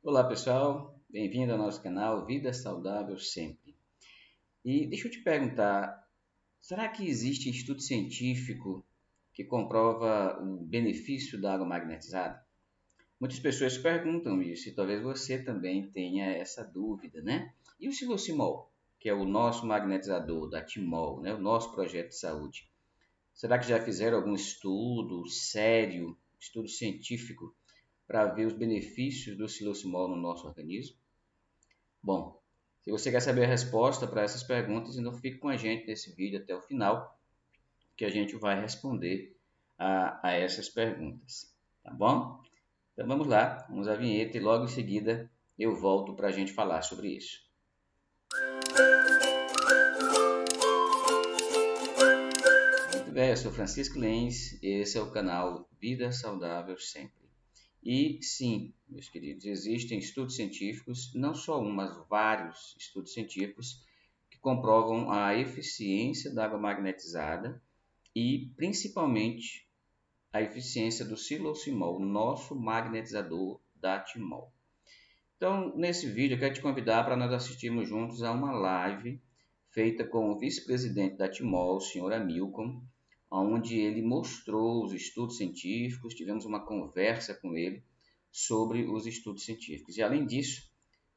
Olá pessoal, bem-vindo ao nosso canal Vida Saudável Sempre. E deixa eu te perguntar, será que existe estudo científico que comprova o benefício da água magnetizada? Muitas pessoas perguntam isso e talvez você também tenha essa dúvida, né? E o Silosimol, que é o nosso magnetizador da Timol, né? O nosso projeto de saúde. Será que já fizeram algum estudo sério, estudo científico, para ver os benefícios do Silosimol no nosso organismo? Bom, se você quer saber a resposta para essas perguntas, então fique com a gente nesse vídeo até o final, que a gente vai responder a essas perguntas, tá bom? Então vamos lá, vamos à vinheta e logo em seguida eu volto para a gente falar sobre isso. Muito bem, eu sou Francisco Lens, esse é o canal Vida Saudável Sempre. E sim, meus queridos, existem estudos científicos, não só um, mas vários estudos científicos que comprovam a eficiência da água magnetizada e principalmente a eficiência do Silosimol, nosso magnetizador da Timol. Então, nesse vídeo, eu quero te convidar para nós assistirmos juntos a uma live feita com o vice-presidente da Timol, o senhor Amilcom, onde ele mostrou os estudos científicos, tivemos uma conversa com ele sobre os estudos científicos. E além disso,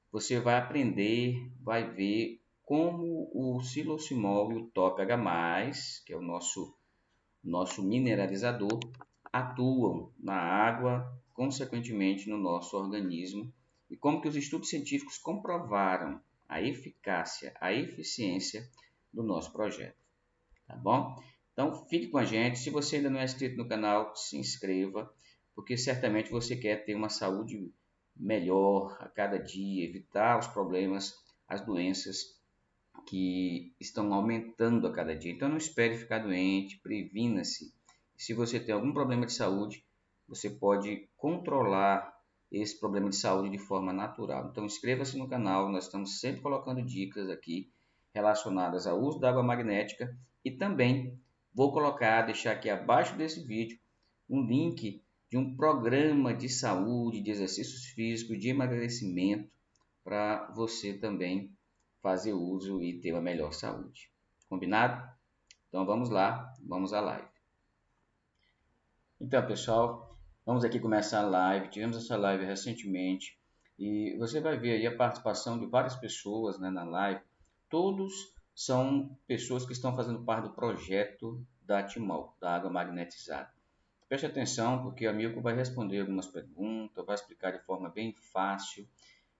você vai aprender, vai ver como o Silosimol e o Top H+, que é o nosso mineralizador, atuam na água, consequentemente no nosso organismo, e como que os estudos científicos comprovaram a eficácia, a eficiência do nosso projeto, tá bom? Então fique com a gente, se você ainda não é inscrito no canal, se inscreva, porque certamente você quer ter uma saúde melhor a cada dia, evitar os problemas, as doenças que estão aumentando a cada dia. Então não espere ficar doente, previna-se. Se você tem algum problema de saúde, você pode controlar esse problema de saúde de forma natural. Então inscreva-se no canal, nós estamos sempre colocando dicas aqui relacionadas ao uso da água magnética e também vou deixar aqui abaixo desse vídeo um link de um programa de saúde, de exercícios físicos, de emagrecimento para você também fazer uso e ter uma melhor saúde. Combinado? Então vamos lá, vamos à live. Então, pessoal, vamos aqui começar a live. Tivemos essa live recentemente e você vai ver aí a participação de várias pessoas, né, na live. Todos são pessoas que estão fazendo parte do projeto da Timol, da água magnetizada. Preste atenção porque a Milko vai responder algumas perguntas, vai explicar de forma bem fácil,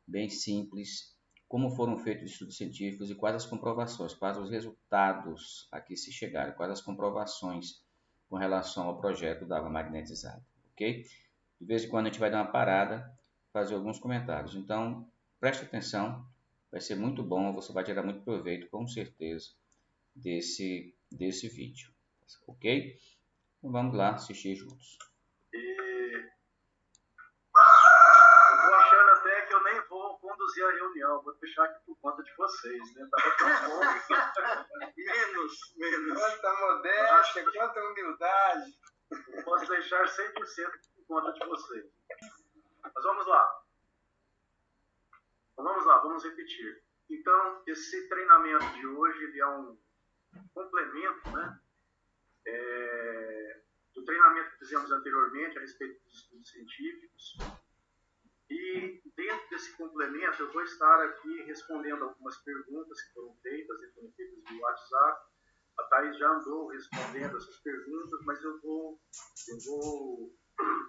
bem simples, como foram feitos os estudos científicos e quais as comprovações, quais os resultados a que se chegaram, quais as comprovações com relação ao projeto da água magnetizada, ok? De vez em quando a gente vai dar uma parada, fazer alguns comentários. Então, preste atenção, vai ser muito bom, você vai tirar muito proveito, com certeza, desse vídeo, ok? Então, vamos lá assistir juntos. Conduzir a reunião, vou deixar aqui por conta de vocês, né? Tava tão bom. menos. Quanta modéstia, quanta humildade. Posso deixar 100% por conta de vocês. Mas vamos lá. Vamos repetir. Então, esse treinamento de hoje ele é um complemento, né? Do treinamento que fizemos anteriormente a respeito dos estudos científicos. E dentro desse complemento eu vou estar aqui respondendo algumas perguntas que foram feitas via WhatsApp. A Thaís já andou respondendo essas perguntas, mas eu vou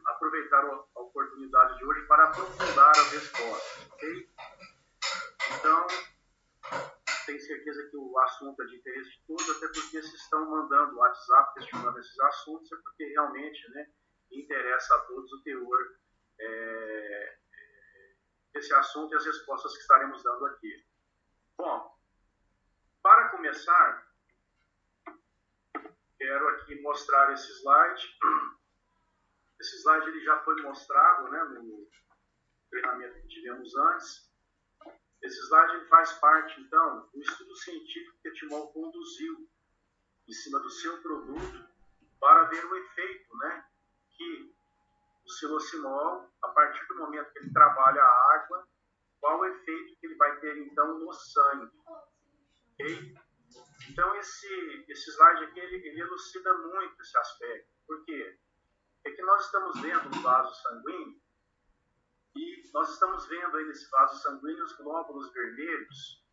aproveitar a oportunidade de hoje para aprofundar as respostas, ok? Então, tenho certeza que o assunto é de interesse de todos, até porque se estão mandando o WhatsApp questionando esses assuntos, é porque realmente, né, interessa a todos o teor desse assunto e as respostas que estaremos dando aqui. Bom, para começar, quero aqui mostrar esse slide. Esse slide ele já foi mostrado, né, no treinamento que tivemos antes. Esse slide faz parte, então, do estudo científico que a Timol conduziu em cima do seu produto para ver o efeito, né, que o silocimol, a partir do momento que ele trabalha a água, qual o efeito que ele vai ter, então, no sangue. Ok? Então, esse slide aqui, ele elucida muito esse aspecto. Por quê? É que nós estamos vendo um vaso sanguíneo e nós estamos vendo aí nesse vaso sanguíneo os glóbulos vermelhos,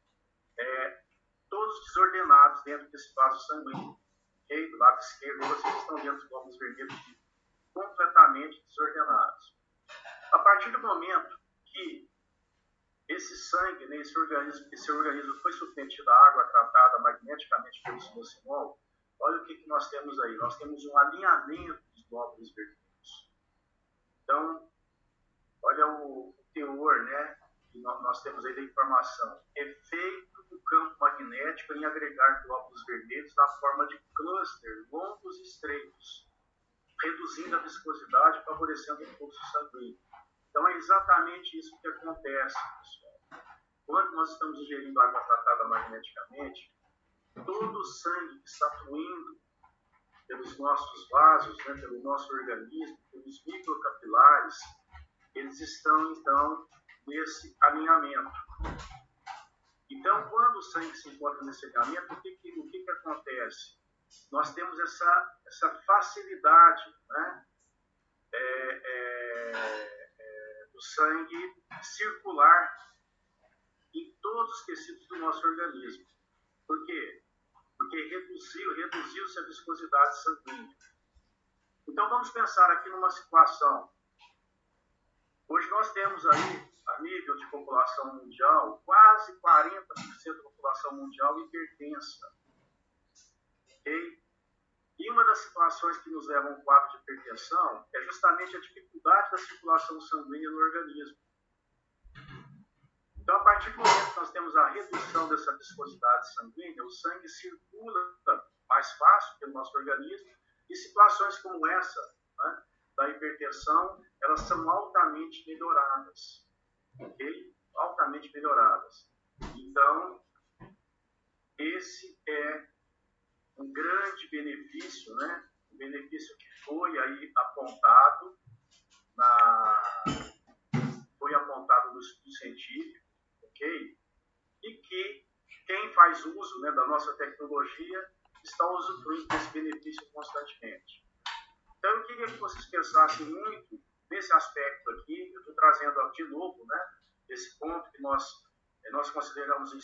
todos desordenados dentro desse vaso sanguíneo. Okay? Do lado esquerdo, vocês estão vendo os glóbulos vermelhos completamente desordenados. A partir do momento que esse sangue, né, esse organismo foi submetido à água tratada magneticamente pelo silocimol, olha o que nós temos aí. Nós temos um alinhamento dos glóbulos vermelhos. Então, olha o teor, né, que nós temos aí da informação. Efeito do campo magnético em agregar glóbulos vermelhos na forma de cluster longos e estreitos, reduzindo a viscosidade, favorecendo o fluxo sanguíneo. Então, é exatamente isso que acontece, pessoal. Quando nós estamos ingerindo água tratada magneticamente, todo o sangue que está fluindo pelos nossos vasos, né, pelo nosso organismo, pelos microcapilares, eles estão, então, nesse alinhamento. Então, quando o sangue se encontra nesse alinhamento, o que acontece? Nós temos essa facilidade, né, do sangue circular em todos os tecidos do nosso organismo. Por quê? Porque reduziu-se a viscosidade sanguínea. Então, vamos pensar aqui numa situação. Hoje nós temos aí, a nível de população mundial, quase 40% da população mundial hipertensa. Ok? E uma das situações que nos levam a um quadro de hipertensão é justamente a dificuldade da circulação sanguínea no organismo. Então, a partir do momento que nós temos a redução dessa viscosidade sanguínea, o sangue circula mais fácil pelo nosso organismo e situações como essa, né, da hipertensão, elas são altamente melhoradas. Ok? Altamente melhoradas. Então, esse é um grande benefício, né? Um benefício que foi aí apontado no estudo científico, ok? E que quem faz uso, né, da nossa tecnologia está usufruindo desse benefício constantemente. Então, eu queria que vocês pensassem muito nesse aspecto aqui. Eu estou trazendo de novo, né, esse ponto que nós consideramos em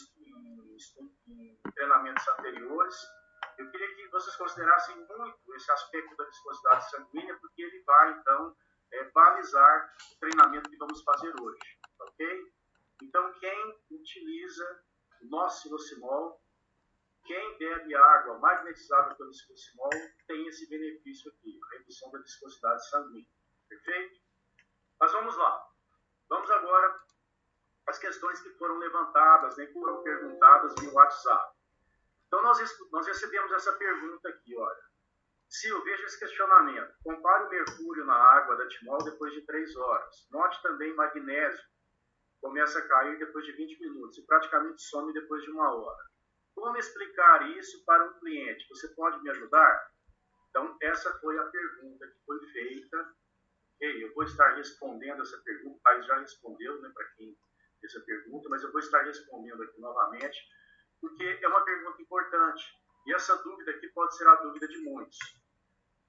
treinamentos anteriores. Eu queria que vocês considerassem muito esse aspecto da viscosidade sanguínea, porque ele vai, então, balizar o treinamento que vamos fazer hoje, ok? Então, quem utiliza o nosso silocimol, quem bebe água magnetizada pelo silocimol, tem esse benefício aqui, a redução da viscosidade sanguínea, perfeito? Mas vamos lá. Vamos agora às questões que foram levantadas, né, que foram perguntadas via WhatsApp. Então, nós recebemos essa pergunta aqui, olha. Sil, veja esse questionamento. Compare o mercúrio na água da Timol depois de 3 horas. Note também magnésio. Começa a cair depois de 20 minutos e praticamente some depois de 1 hora. Como explicar isso para um cliente? Você pode me ajudar? Então, essa foi a pergunta que foi feita. Eu vou estar respondendo essa pergunta. O Thais já respondeu, né, para quem fez essa pergunta, mas eu vou estar respondendo aqui novamente, porque é uma pergunta importante. E essa dúvida aqui pode ser a dúvida de muitos.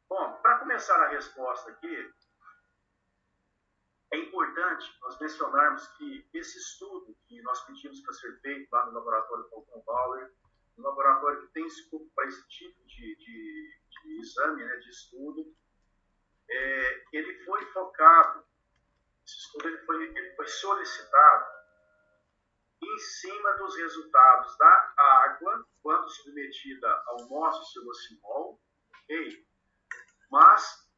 Bom, para começar a resposta aqui, é importante nós mencionarmos que esse estudo que nós pedimos para ser feito lá no laboratório Falcon Bauer, um laboratório que tem escopo para esse tipo de exame, né, de estudo, ele foi focado, esse estudo ele foi solicitado em cima dos resultados da água, quando submetida ao nosso silocimol, ok? Mas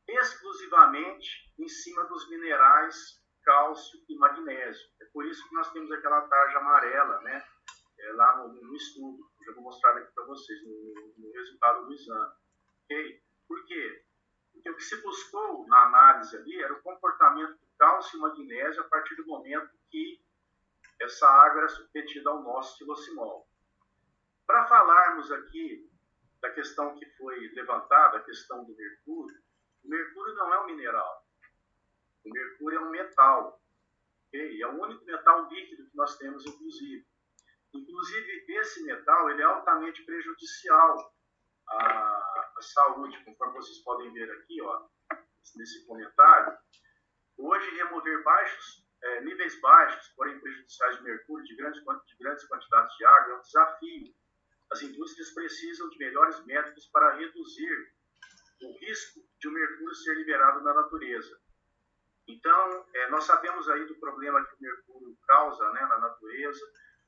exclusivamente em cima dos minerais cálcio e magnésio. É por isso que nós temos aquela tarja amarela, né, lá no estudo. Eu já vou mostrar aqui para vocês no resultado do exame. Okay? Por quê? Porque o que se buscou na análise ali era o comportamento do cálcio e magnésio a partir do momento que essa água era submetida ao nosso silocimol. Para falarmos aqui da questão que foi levantada, a questão do mercúrio, o mercúrio não é um mineral. O mercúrio é um metal, okay? É o único metal líquido que nós temos, inclusive. Inclusive, esse metal ele é altamente prejudicial à saúde, conforme vocês podem ver aqui, ó, nesse comentário. Hoje, remover níveis baixos, porém prejudiciais de mercúrio de grandes quantidades de água é um desafio. As indústrias precisam de melhores métodos para reduzir o risco de o mercúrio ser liberado na natureza. Então, nós sabemos aí do problema que o mercúrio causa, né, na natureza,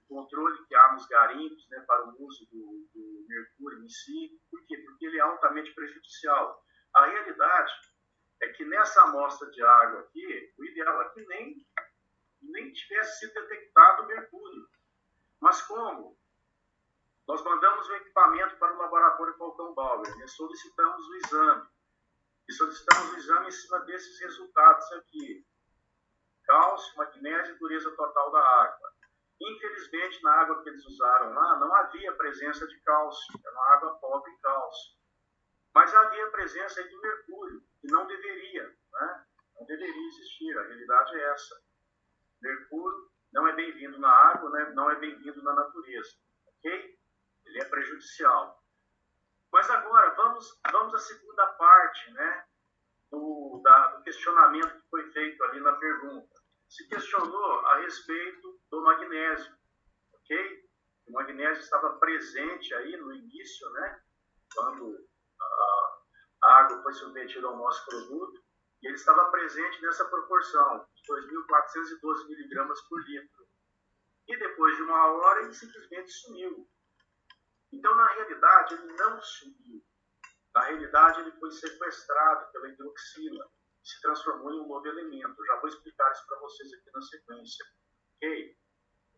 o controle que há nos garimpos, né, para o uso do mercúrio em si. Por quê? Porque ele é altamente prejudicial. A realidade é que nessa amostra de água aqui, o ideal é que nem tivesse sido detectado o mercúrio. Mas como? Nós mandamos o equipamento para o laboratório Falcão Bauer, né, solicitamos o exame. E solicitamos o exame em cima desses resultados aqui. Cálcio, magnésio e dureza total da água. Infelizmente, na água que eles usaram lá, não havia presença de cálcio. Era uma água pobre em cálcio. Mas havia presença aí do mercúrio, que não deveria, né? Não deveria existir. A realidade é essa. Mercúrio não é bem-vindo na água, né? Não é bem-vindo na natureza. Ok? Ele é prejudicial. Mas agora, vamos à segunda parte, né, do questionamento que foi feito ali na pergunta. Se questionou a respeito do magnésio, ok? O magnésio estava presente aí no início, né, quando a água foi submetida ao nosso produto, e ele estava presente nessa proporção, de 2.412 miligramas por litro. E depois de uma hora, ele simplesmente sumiu. Então, na realidade, ele não sumiu. Na realidade, ele foi sequestrado pela hidroxila, se transformou em um novo elemento. Eu já vou explicar isso para vocês aqui na sequência. Okay?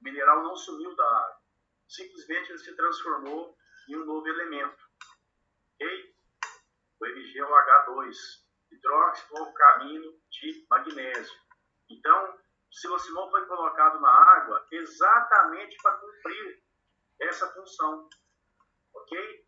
O mineral não sumiu da água. Simplesmente ele se transformou em um novo elemento. Okay? O MgOH2, hidróxido alcalino de magnésio. Então, o silocimol foi colocado na água exatamente para cumprir essa função. Ok?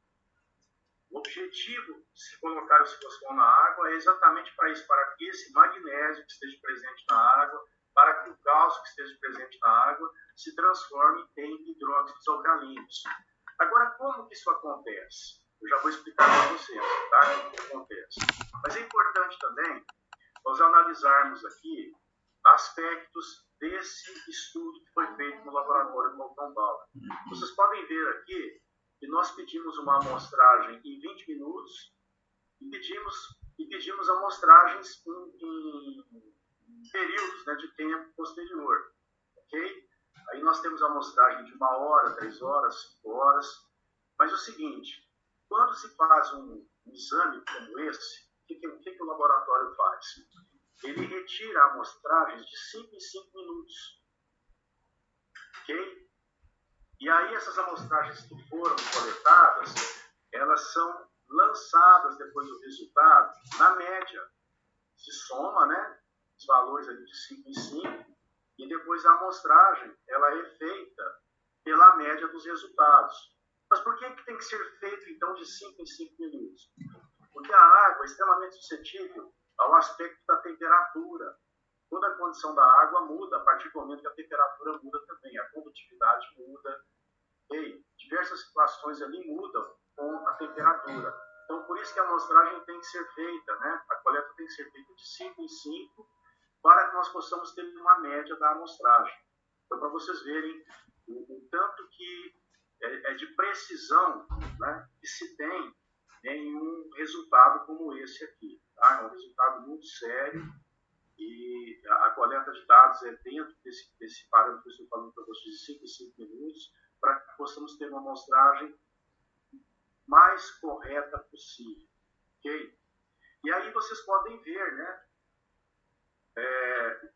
O objetivo de se colocar o silocimol na água é exatamente para isso, para que esse magnésio que esteja presente na água, para que o cálcio que esteja presente na água se transforme em hidróxidos alcalinos. Agora, como que isso acontece? Eu já vou explicar para vocês, tá? Como que acontece. Mas é importante também nós analisarmos aqui aspectos desse estudo que foi feito no laboratório Falcão Bauer. Vocês podem ver aqui que nós pedimos uma amostragem em 20 minutos e pedimos amostragens em períodos, né, de tempo posterior. Ok? Aí nós temos a amostragem de 1 hora, 3 horas, 5 horas. Mas é o seguinte, quando se faz um exame como esse, o que o laboratório faz? Ele retira amostragens de 5 em 5 minutos. Ok? E aí essas amostragens que foram coletadas, elas são lançadas depois do resultado na média. Se soma, né, os valores ali de 5 em 5, e depois a amostragem ela é feita pela média dos resultados. Mas por que tem que ser feito, então, de 5 em 5 minutos? Porque a água é extremamente suscetível ao aspecto da temperatura. Toda a condição da água muda a partir do momento que a temperatura muda também, a condutividade muda, e diversas situações ali mudam com a temperatura. Então, por isso que a amostragem tem que ser feita, né? A coleta tem que ser feita de 5 em 5, para que nós possamos ter uma média da amostragem. Então, para vocês verem o tanto que é de precisão, né, que se tem em um resultado como esse aqui. Tá? É um resultado muito sério e a coleta de dados é dentro desse parâmetro que eu estou falando para vocês de 5 em 5 minutos, para que possamos ter uma amostragem mais correta possível. Ok? E aí vocês podem ver, né?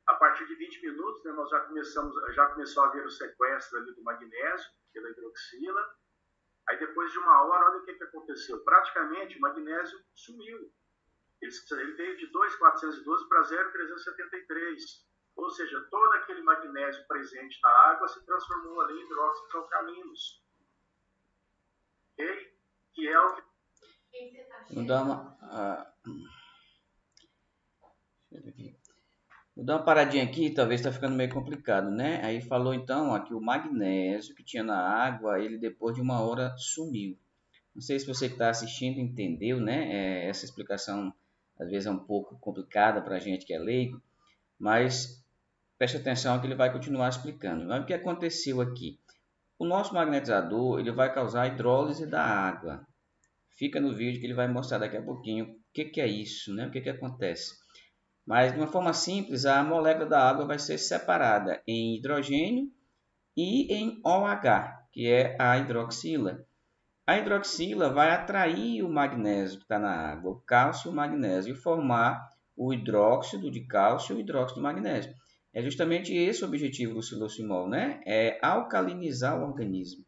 A partir de 20 minutos, né, nós já começou a ver o sequestro ali do magnésio pela hidroxila. Aí depois de 1 hora, olha o que aconteceu. Praticamente o magnésio sumiu. Ele veio de 2.412 para 0.373. Ou seja, todo aquele magnésio presente na água se transformou ali em hidróxidos alcalinos. Ok? Que é o que... Vou dar uma... Vou dar uma paradinha aqui, talvez está ficando meio complicado, né? Aí falou então ó, que o magnésio que tinha na água, ele depois de 1 hora sumiu. Não sei se você que está assistindo entendeu, né? Essa explicação às vezes é um pouco complicada para a gente que é leigo, mas preste atenção que ele vai continuar explicando. Mas o que aconteceu aqui? O nosso magnetizador ele vai causar a hidrólise da água. Fica no vídeo que ele vai mostrar daqui a pouquinho o que é isso, né? O que acontece. Mas de uma forma simples, a molécula da água vai ser separada em hidrogênio e em OH, que é a hidroxila. A hidroxila vai atrair o magnésio que está na água, o cálcio e o magnésio, e formar o hidróxido de cálcio e o hidróxido de magnésio. É justamente esse o objetivo do silosimol, né? É alcalinizar o organismo.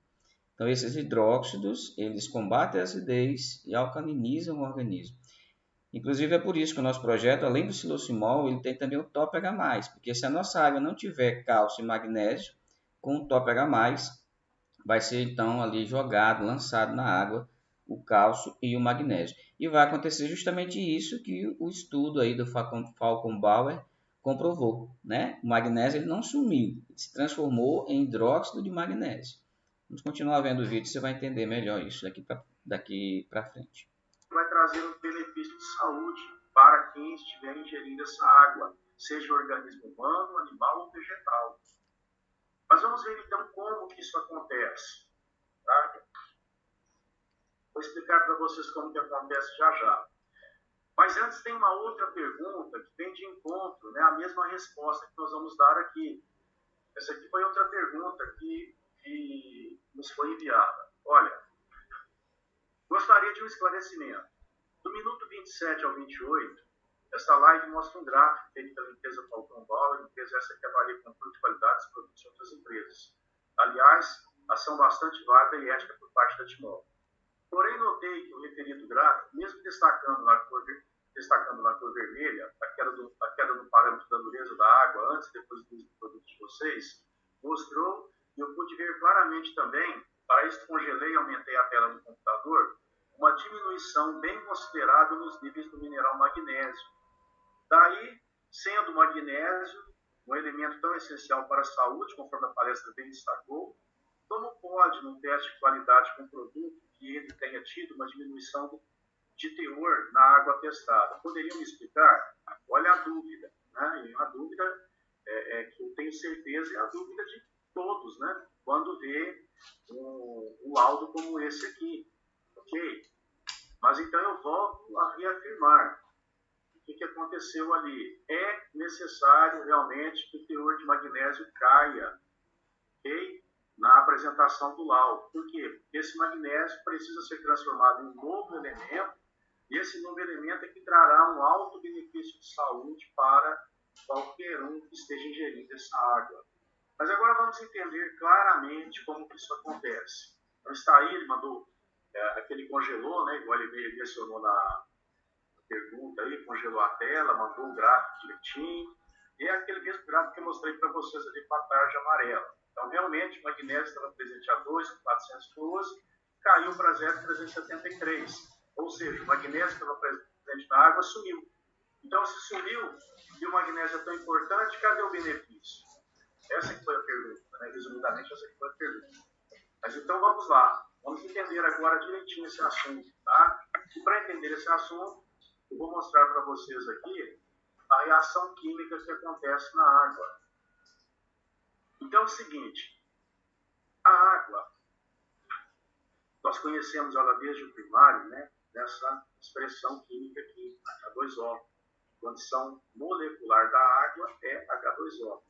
Então, esses hidróxidos, eles combatem a acidez e alcalinizam o organismo. Inclusive, é por isso que o nosso projeto, além do silosimol, ele tem também o TOP-H+, porque se a nossa água não tiver cálcio e magnésio, com o TOP-H+, vai ser então ali jogado, lançado na água, o cálcio e o magnésio. E vai acontecer justamente isso que o estudo aí do Falcon-Bauer comprovou, né? O magnésio ele não sumiu, ele se transformou em hidróxido de magnésio. Vamos continuar vendo o vídeo, você vai entender melhor isso daqui para frente. Vai trazer um benefício de saúde para quem estiver ingerindo essa água, seja organismo humano, animal ou vegetal. Mas vamos ver então como que isso acontece. Tá? Vou explicar para vocês como que acontece já já. Mas antes tem uma outra pergunta que vem de encontro, né? A mesma resposta que nós vamos dar aqui. Essa aqui foi outra pergunta que nos foi enviada. Olha, gostaria de um esclarecimento. Do minuto 27 ao 28, essa live mostra um gráfico feito pela empresa Falcon-Bauer, empresa essa que avalia controle de qualidade dos produtos de outras empresas. Aliás, ação bastante válida e ética por parte da Timol. Porém, notei que o referido gráfico, mesmo destacando na cor vermelha a queda do parâmetro da dureza da água antes e depois do uso do produto de vocês, mostrou, e eu pude ver claramente também, para isso congelei e aumentei a tela do computador, uma diminuição bem considerável nos níveis do mineral magnésio. Daí, sendo o magnésio um elemento tão essencial para a saúde, conforme a palestra bem destacou, como pode, num teste de qualidade com o produto, que ele tenha tido uma diminuição de teor na água testada? Poderiam me explicar? Olha a dúvida, né? E a dúvida que eu tenho certeza é a dúvida de todos, né? Quando vê um laudo como esse aqui, ok? Mas então eu volto a reafirmar o que aconteceu ali. É necessário realmente que o teor de magnésio caia, ok? Na apresentação do laudo. Por quê? Porque esse magnésio precisa ser transformado em um novo elemento, e esse novo elemento é que trará um alto benefício de saúde para qualquer um que esteja ingerindo essa água. Mas agora vamos entender claramente como que isso acontece. Então está aí, ele mandou, aquele congelou, né, igual ele mencionou na pergunta aí, congelou a tela, mandou o gráfico direitinho, e é aquele mesmo gráfico que eu mostrei para vocês ali com a tarja amarela. Então, realmente, o magnésio estava presente a 2,412, caiu para 0,373. Ou seja, o magnésio que estava presente na água sumiu. Então, se sumiu e o magnésio é tão importante, cadê o benefício? Essa que foi a pergunta, né? Resumidamente, essa que foi a pergunta. Mas então, vamos lá. Vamos entender agora direitinho esse assunto, tá? E para entender esse assunto, eu vou mostrar para vocês aqui a reação química que acontece na água. Então é o seguinte, a água, nós conhecemos ela desde o primário, né, nessa expressão química aqui, H2O. Condição molecular da água é H2O.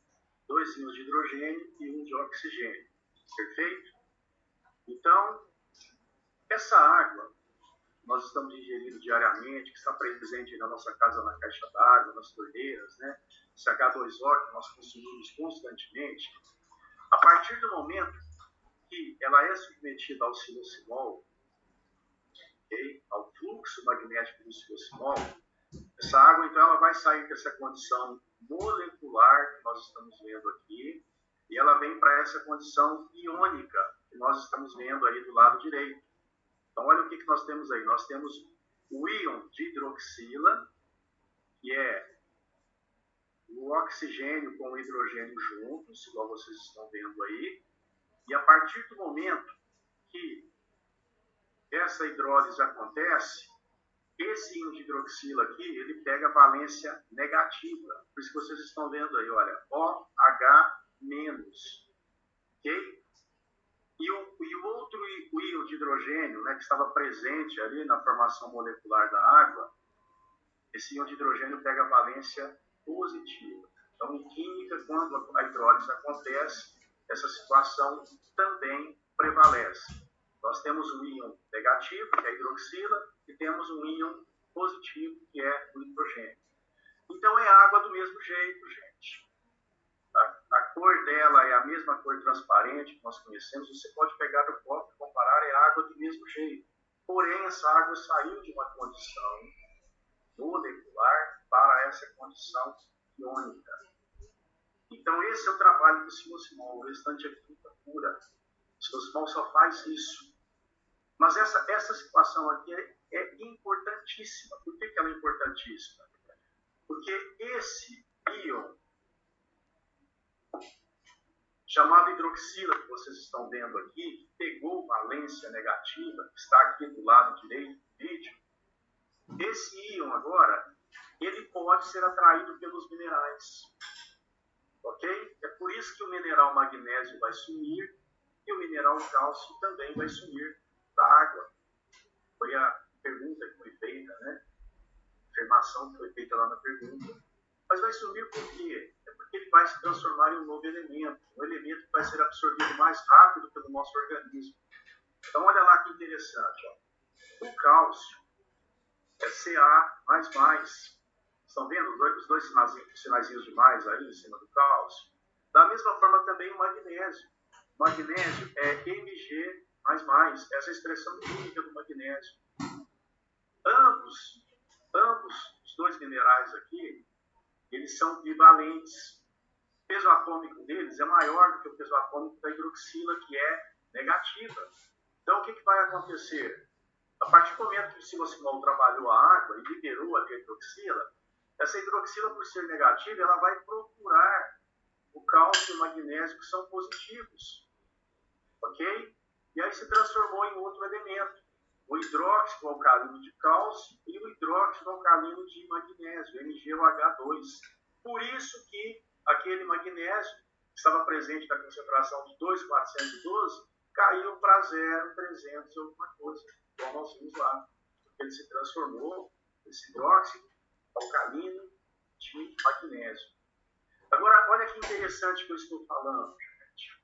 2 íons de hidrogênio e 1 de oxigênio. Perfeito? Então, essa água nós estamos ingerindo diariamente, que está presente na nossa casa, na caixa d'água, nas torneiras, né? Esse H2O que nós consumimos constantemente, a partir do momento que ela é submetida ao silosimol, okay? Ao fluxo magnético do silosimol, essa água, então, ela vai sair dessa condição molecular que nós estamos vendo aqui, e ela vem para essa condição iônica que nós estamos vendo aí do lado direito. Então, olha o que nós temos aí. Nós temos o íon de hidroxila, que é o oxigênio com o hidrogênio juntos, igual vocês estão vendo aí, e a partir do momento que essa hidrólise acontece, esse íon de hidroxila aqui, ele pega a valência negativa. Por isso que vocês estão vendo aí, olha, OH-, ok? E o outro íon de hidrogênio, né, que estava presente ali na formação molecular da água, esse íon de hidrogênio pega a valência positiva. Então, em química, quando a hidrólise acontece, essa situação também prevalece. Nós temos um íon negativo, que é a hidroxila, e temos um íon positivo, que é o hidrogênio. Então, é água do mesmo jeito, gente. A cor dela é a mesma cor transparente que nós conhecemos. Você pode pegar no copo e comparar, é água do mesmo jeito. Porém, essa água saiu de uma condição molecular para essa condição iônica. Então, esse é o trabalho do Simon. O restante é química pura. O Simon só faz isso. Mas essa situação aqui é importantíssima. Por que ela é importantíssima? Porque esse íon, chamado hidroxila, que vocês estão vendo aqui, que pegou valência negativa, que está aqui do lado direito do vídeo, esse íon agora, ele pode ser atraído pelos minerais. Ok? É por isso que o mineral magnésio vai sumir e o mineral cálcio também vai sumir da água. Foi a pergunta que foi feita, né? A afirmação que foi feita lá na pergunta. Mas vai sumir por quê? É porque ele vai se transformar em um novo elemento. Um elemento que vai ser absorvido mais rápido pelo nosso organismo. Então, olha lá que interessante. Ó. O cálcio é Ca++. Estão vendo os dois sinaizinhos de mais aí em cima do cálcio? Da mesma forma também o magnésio. O magnésio é Mg++. Essa é a expressão química do magnésio. Ambos os dois minerais aqui, eles são bivalentes. O peso atômico deles é maior do que o peso atômico da hidroxila, que é negativa. Então, o que vai acontecer? A partir do momento que o Simon trabalhou a água e liberou a hidroxila, essa hidroxila, por ser negativa, ela vai procurar o cálcio e o magnésio, que são positivos. Ok? E aí se transformou em outro elemento. O hidróxido alcalino de cálcio e o hidróxido alcalino de magnésio, MgOH2. Por isso que aquele magnésio, que estava presente na concentração de 2,412, caiu para 0,300 e alguma coisa, como nós vimos lá. Porque ele se transformou, esse hidróxido alcalino de magnésio. Agora, olha que interessante que eu estou falando, gente.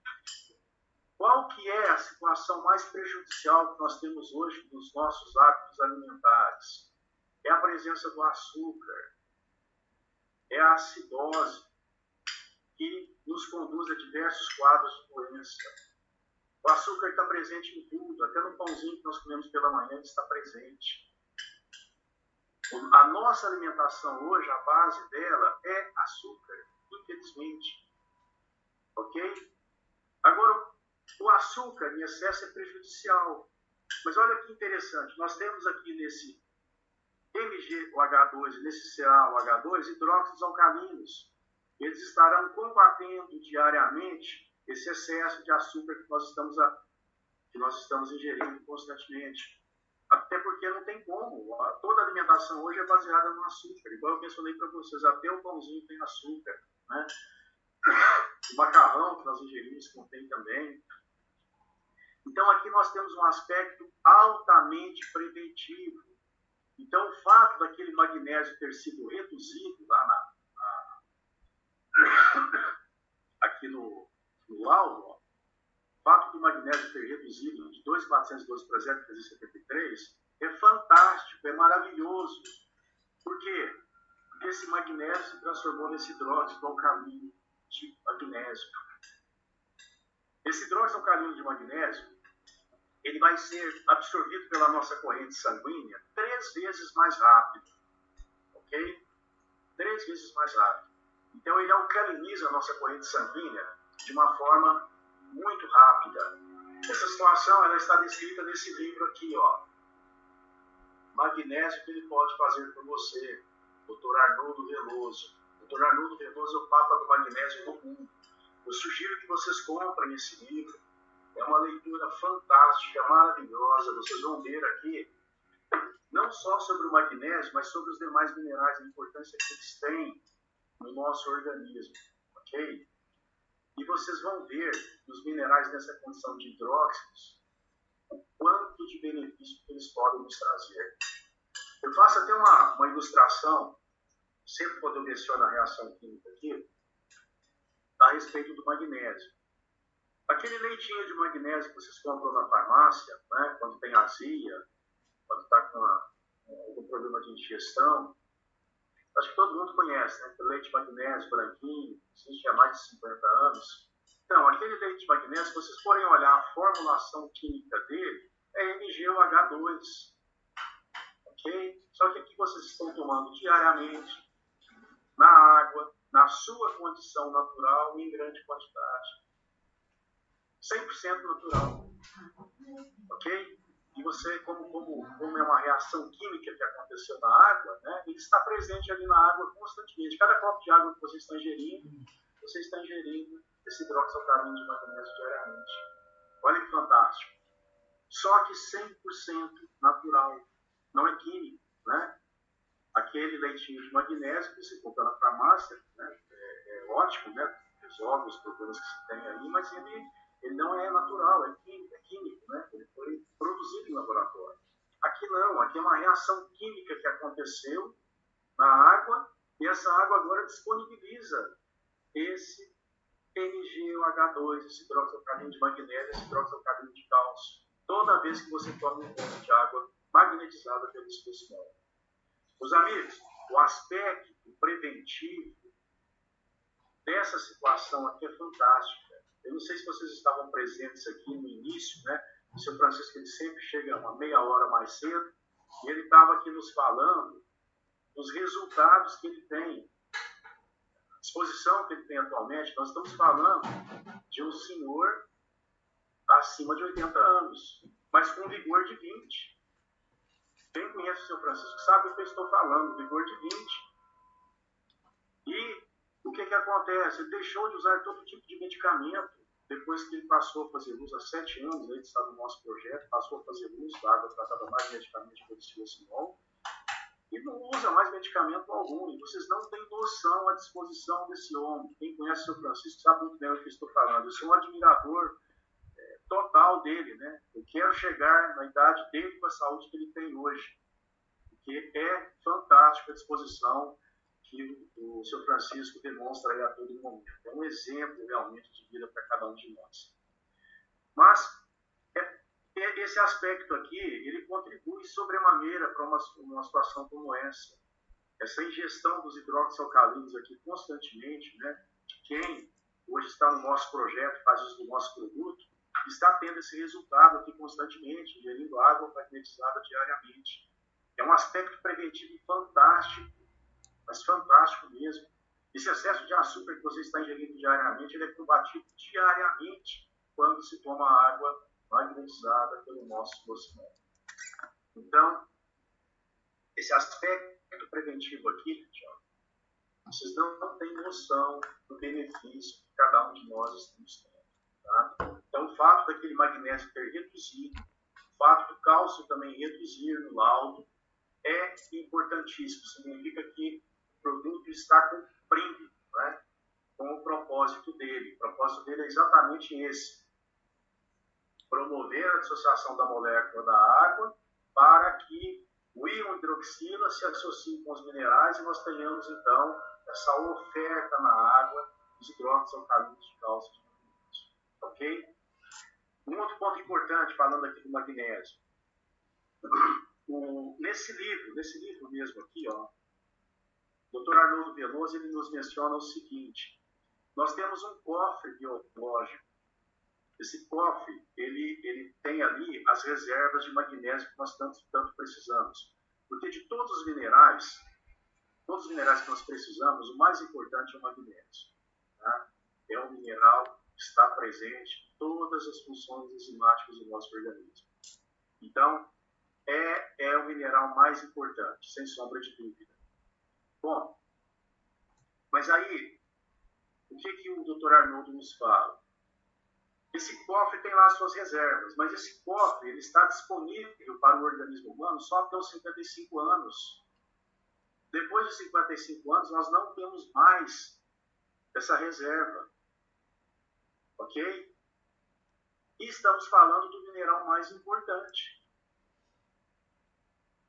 Qual que é a situação mais prejudicial que nós temos hoje nos nossos hábitos alimentares? É a presença do açúcar, é a acidose, que nos conduz a diversos quadros de doença. O açúcar está presente em tudo, até no pãozinho que nós comemos pela manhã ele está presente. A nossa alimentação hoje, a base dela é açúcar, infelizmente. Ok? Agora, o açúcar em excesso é prejudicial. Mas olha que interessante, nós temos aqui nesse MgOH2 e nesse CaOH2 hidróxidos alcalinos. Eles estarão combatendo diariamente esse excesso de açúcar que nós estamos ingerindo constantemente. Até porque não tem como. Toda alimentação hoje é baseada no açúcar. Igual eu mencionei para vocês, até o pãozinho tem açúcar. Né? O macarrão que nós ingerimos contém também. Então aqui nós temos um aspecto altamente preventivo. Então o fato daquele magnésio ter sido reduzido lá aqui no laudo, ó, o fato do magnésio ter reduzido de 2,412 para 0,373 é fantástico, é maravilhoso. Por quê? Porque esse magnésio se transformou nesse hidróxido alcalino de magnésio. Esse hidróxido alcalino de magnésio, ele vai ser absorvido pela nossa corrente sanguínea 3 vezes mais rápido. Ok? 3 vezes mais rápido. Então, ele alcaliniza a nossa corrente sanguínea de uma forma muito rápida. Essa situação ela está descrita nesse livro aqui, ó. Magnésio que ele pode fazer por você, Dr. Arnoldo Veloso, Dr. Arnoldo Veloso é o Papa do Magnésio no mundo. Eu sugiro que vocês comprem esse livro. É uma leitura fantástica, maravilhosa. Vocês vão ver aqui, não só sobre o magnésio, mas sobre os demais minerais, a importância que eles têm no nosso organismo. Ok? E vocês vão ver nos minerais nessa condição de hidróxidos o quanto de benefício que eles podem nos trazer. Eu faço até uma ilustração, sempre quando eu menciono a reação química aqui, a respeito do magnésio. Aquele leitinho de magnésio que vocês compram na farmácia, né, quando tem azia, quando está com algum problema de digestão, acho que todo mundo conhece, né? Aquele leite de magnésio branquinho, existe há mais de 50 anos. Então, aquele leite de magnésio, se vocês forem olhar a formulação química dele, é MgOH2. Ok? Só que aqui vocês estão tomando diariamente, na água, na sua condição natural e em grande quantidade. 100% natural. Ok? E você, como é uma reação química que aconteceu na água, né, ele está presente ali na água constantemente. Cada copo de água que você está ingerindo esse hidroxialcalino de magnésio diariamente. Olha que fantástico. Só que 100% natural. Não é químico, né? Aquele leitinho de magnésio que você compra na farmácia, né, é ótimo, né? Resolve os problemas que se tem ali, mas ele não é natural, é químico, né? Ele foi produzido em laboratório. Aqui não, aqui é uma reação química que aconteceu na água e essa água agora disponibiliza esse MgOH2, esse hidroxialcalino de magnésio, esse hidroxialcalino de cálcio, toda vez que você toma um copo de água magnetizada pelo esforço. Meus amigos, o aspecto preventivo dessa situação aqui é fantástico. Eu não sei se vocês estavam presentes aqui no início, né? O seu Francisco, ele sempre chega uma meia hora mais cedo, e ele estava aqui nos falando dos resultados que ele tem, a disposição que ele tem atualmente. Nós estamos falando de um senhor acima de 80 anos, mas com vigor de 20. Quem conhece o seu Francisco sabe do que eu estou falando, vigor de 20. E o que acontece? Ele deixou de usar todo tipo de medicamento depois que ele passou a fazer uso há 7 anos, ele está no nosso projeto, passou a fazer uso da água tratada mais medicamente pelo Silocimol, e não usa mais medicamento algum. E vocês não têm noção à disposição desse homem. Quem conhece o seu Francisco sabe muito bem o que estou falando. Eu sou um admirador total dele, né? Eu quero chegar na idade dele com a saúde que ele tem hoje, porque é fantástico a disposição que o seu Francisco demonstra aí a todo momento. É um exemplo realmente de vida para cada um de nós. Mas esse aspecto aqui, ele contribui sobremaneira para uma situação como essa. Essa ingestão dos hidroxialcalinos aqui constantemente, né? Quem hoje está no nosso projeto, faz uso do nosso produto, está tendo esse resultado aqui constantemente, ingerindo água magnetizada diariamente. É um aspecto preventivo fantástico, mas fantástico mesmo. Esse excesso de açúcar que você está ingerindo diariamente, ele é combatido diariamente quando se toma água magnetizada pelo nosso Silocimol. Então, esse aspecto preventivo aqui, gente, ó, vocês não têm noção do benefício que cada um de nós estamos tendo. Tá? Então, o fato daquele magnésio ter reduzido, o fato do cálcio também reduzir no laudo, é importantíssimo. Significa que o produto está cumprindo, né, com o propósito dele. O propósito dele é exatamente esse: promover a dissociação da molécula da água para que o íon hidroxila se associe com os minerais e nós tenhamos, então, essa oferta na água dos hidroxialcalinos de cálcio. Ok? Um outro ponto importante, falando aqui do magnésio. Nesse livro mesmo aqui, ó, o Dr. Arnoldo Veloso, ele nos menciona o seguinte: nós temos um cofre biológico. Esse cofre, ele tem ali as reservas de magnésio que nós tanto precisamos. Porque de todos os minerais que nós precisamos, o mais importante é o magnésio. Tá? É um mineral que está presente em todas as funções enzimáticas do nosso organismo. Então, é o mineral mais importante, sem sombra de dúvida. Bom, Mas aí, o que o Dr. Arnoldo nos fala? Esse cofre tem lá as suas reservas, mas esse cofre ele está disponível para o organismo humano só até os 55 anos. Depois de 55 anos, nós não temos mais essa reserva. Ok? E estamos falando do mineral mais importante.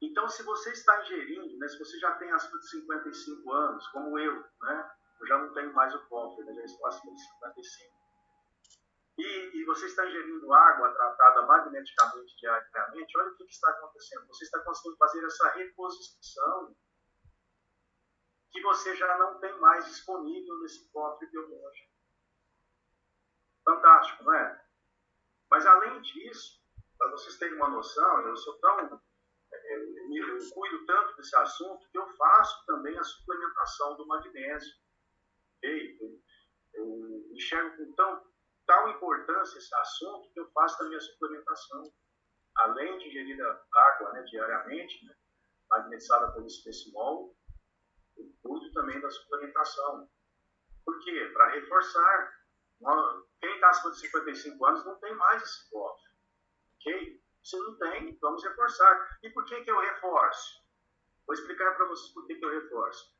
Então, se você está ingerindo, né, se você já tem acima de 55 anos, como eu, né, eu já não tenho mais o cofre, né, já estou acima de 55. E você está ingerindo água tratada magneticamente diariamente, olha o que está acontecendo. Você está conseguindo fazer essa reposição que você já não tem mais disponível nesse cofre biológico. Fantástico, não é? Mas, além disso, para vocês terem uma noção, eu sou tão... eu cuido tanto desse assunto que eu faço também a suplementação do magnésio. Okay? Eu enxergo com tal importância esse assunto que eu faço também a suplementação. Além de ingerir a água, né, diariamente, né, magnetizada pelo espessimol, eu cuido também da suplementação. Por quê? Para reforçar. Quem está acima de 55 anos não tem mais esse cofre. Ok? Se não tem, vamos reforçar. E por que eu reforço? Vou explicar para vocês por que eu reforço.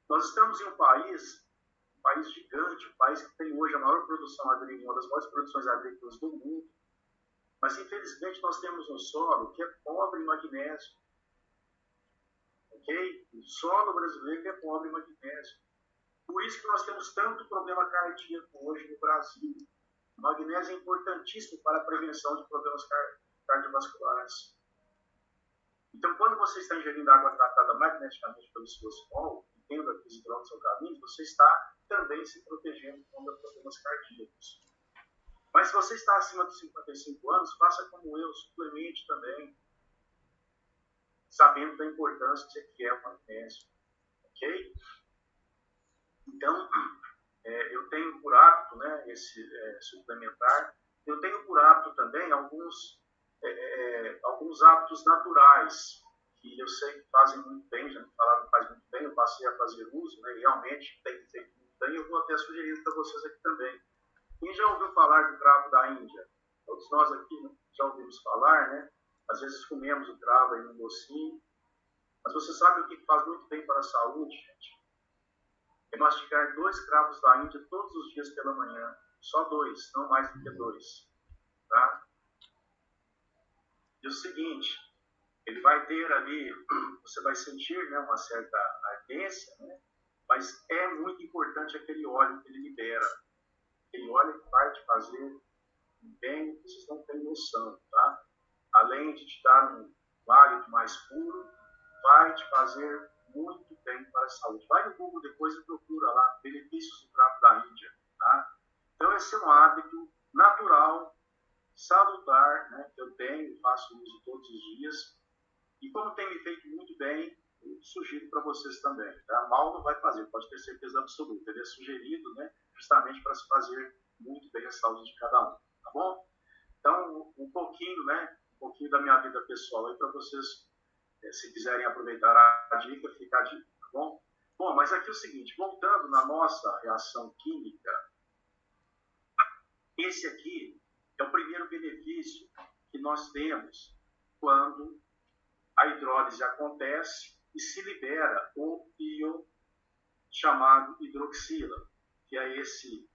Nós estamos em um país gigante, um país que tem hoje a maior produção agrícola, uma das maiores produções agrícolas do mundo. Mas, infelizmente, nós temos um solo que é pobre em magnésio. Ok? O solo brasileiro é pobre em magnésio. Por isso que nós temos tanto problema cardíaco hoje no Brasil. O magnésio é importantíssimo para a prevenção de problemas cardiovasculares. Então, quando você está ingerindo água tratada magneticamente pelo espessimol, e tendo aqueles hidróxidos no seu caminho, você está também se protegendo contra problemas cardíacos. Mas se você está acima dos 55 anos, faça como eu, suplemente também, sabendo da importância que é o magnésio. Ok? Então, eu tenho por hábito, né, esse suplementar. Eu tenho por hábito também alguns hábitos naturais, que eu sei que fazem muito bem, já me falaram que faz muito bem, eu passei a fazer uso, né, e realmente tem feito muito bem, eu vou até sugerir para vocês aqui também. Quem já ouviu falar do cravo da Índia? Todos nós aqui já ouvimos falar, né? Às vezes comemos o cravo aí no docinho, mas você sabe o que faz muito bem para a saúde, gente? É mastigar 2 cravos da Índia todos os dias pela manhã. Só 2, não mais do que 2. Tá? E o seguinte, ele vai ter ali, você vai sentir, né, uma certa ardência, né? Mas é muito importante aquele óleo que ele libera. Aquele óleo que vai te fazer bem, vocês não têm noção, tá? Além de te dar um hálito mais puro, vai te fazer muito bem para a saúde. Vai no Google depois e procura lá, benefícios do cravo da Índia, tá? Então esse é um hábito natural, salutar, né, que eu tenho, faço uso todos os dias, e como tem me feito muito bem, eu sugiro para vocês também, tá? Mal não vai fazer, pode ter certeza absoluta, ele é sugerido, né, justamente para se fazer muito bem a saúde de cada um, tá bom? Então, um pouquinho, né, um pouquinho da minha vida pessoal aí para vocês, se quiserem aproveitar a dica, fica a dica, tá bom? Bom, mas aqui é o seguinte, voltando na nossa reação química, esse aqui é o primeiro benefício que nós temos quando a hidrólise acontece e se libera o íon chamado hidroxila, que é esse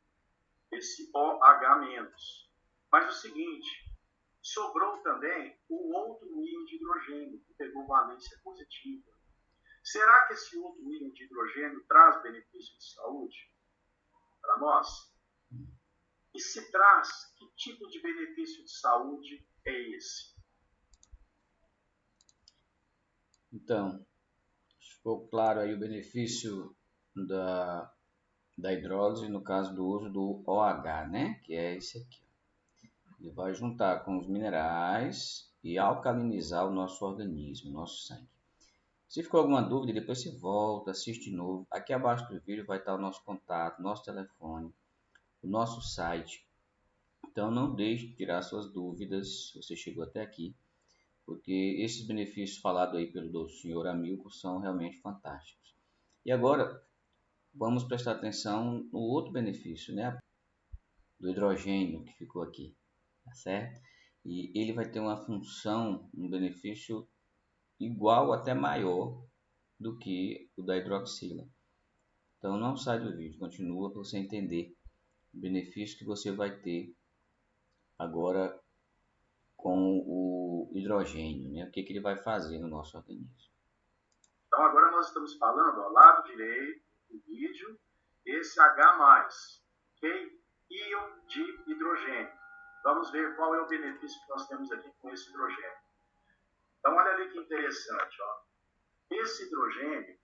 OH-. Mas o seguinte, sobrou também o outro íon de hidrogênio, que pegou valência positiva. Será que esse outro íon de hidrogênio traz benefício de saúde para nós? E se traz, que tipo de benefício de saúde é esse? Então, ficou claro aí o benefício da hidrólise no caso do uso do OH, né? Que é esse aqui. Ele vai juntar com os minerais e alcalinizar o nosso organismo, o nosso sangue. Se ficou alguma dúvida, depois você volta, assiste de novo. Aqui abaixo do vídeo vai estar o nosso contato, nosso telefone, o nosso site. Então não deixe de tirar suas dúvidas, se você chegou até aqui, porque esses benefícios falados aí pelo senhor Amilcar são realmente fantásticos. E agora, vamos prestar atenção no outro benefício, né? Do hidrogênio que ficou aqui, tá certo? E ele vai ter uma função, um benefício igual, até maior do que o da hidroxila. Então não sai do vídeo, continua para você entender o benefício que você vai ter agora com o hidrogênio, né? O que ele vai fazer no nosso organismo. Então agora nós estamos falando, ao lado direito do vídeo, esse H+, ok? Íon de hidrogênio. Vamos ver qual é o benefício que nós temos aqui com esse hidrogênio. Então olha ali que interessante, ó. Esse hidrogênio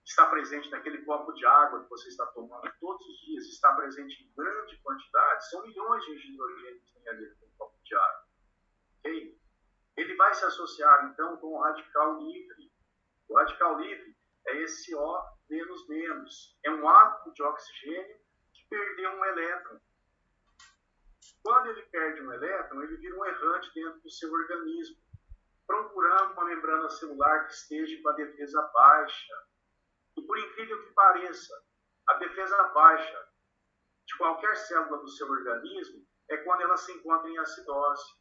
está presente naquele copo de água que você está tomando todos os dias, está presente em grande quantidade, são milhões de hidrogênio que tem ali naquele copo de água. Okay? Ele vai se associar então com o radical livre. O radical livre é esse O menos menos. É um átomo de oxigênio que perdeu um elétron. Quando ele perde um elétron, ele vira um errante dentro do seu organismo, procurando uma membrana celular que esteja com a defesa baixa. E por incrível que pareça, a defesa baixa de qualquer célula do seu organismo é quando ela se encontra em acidose.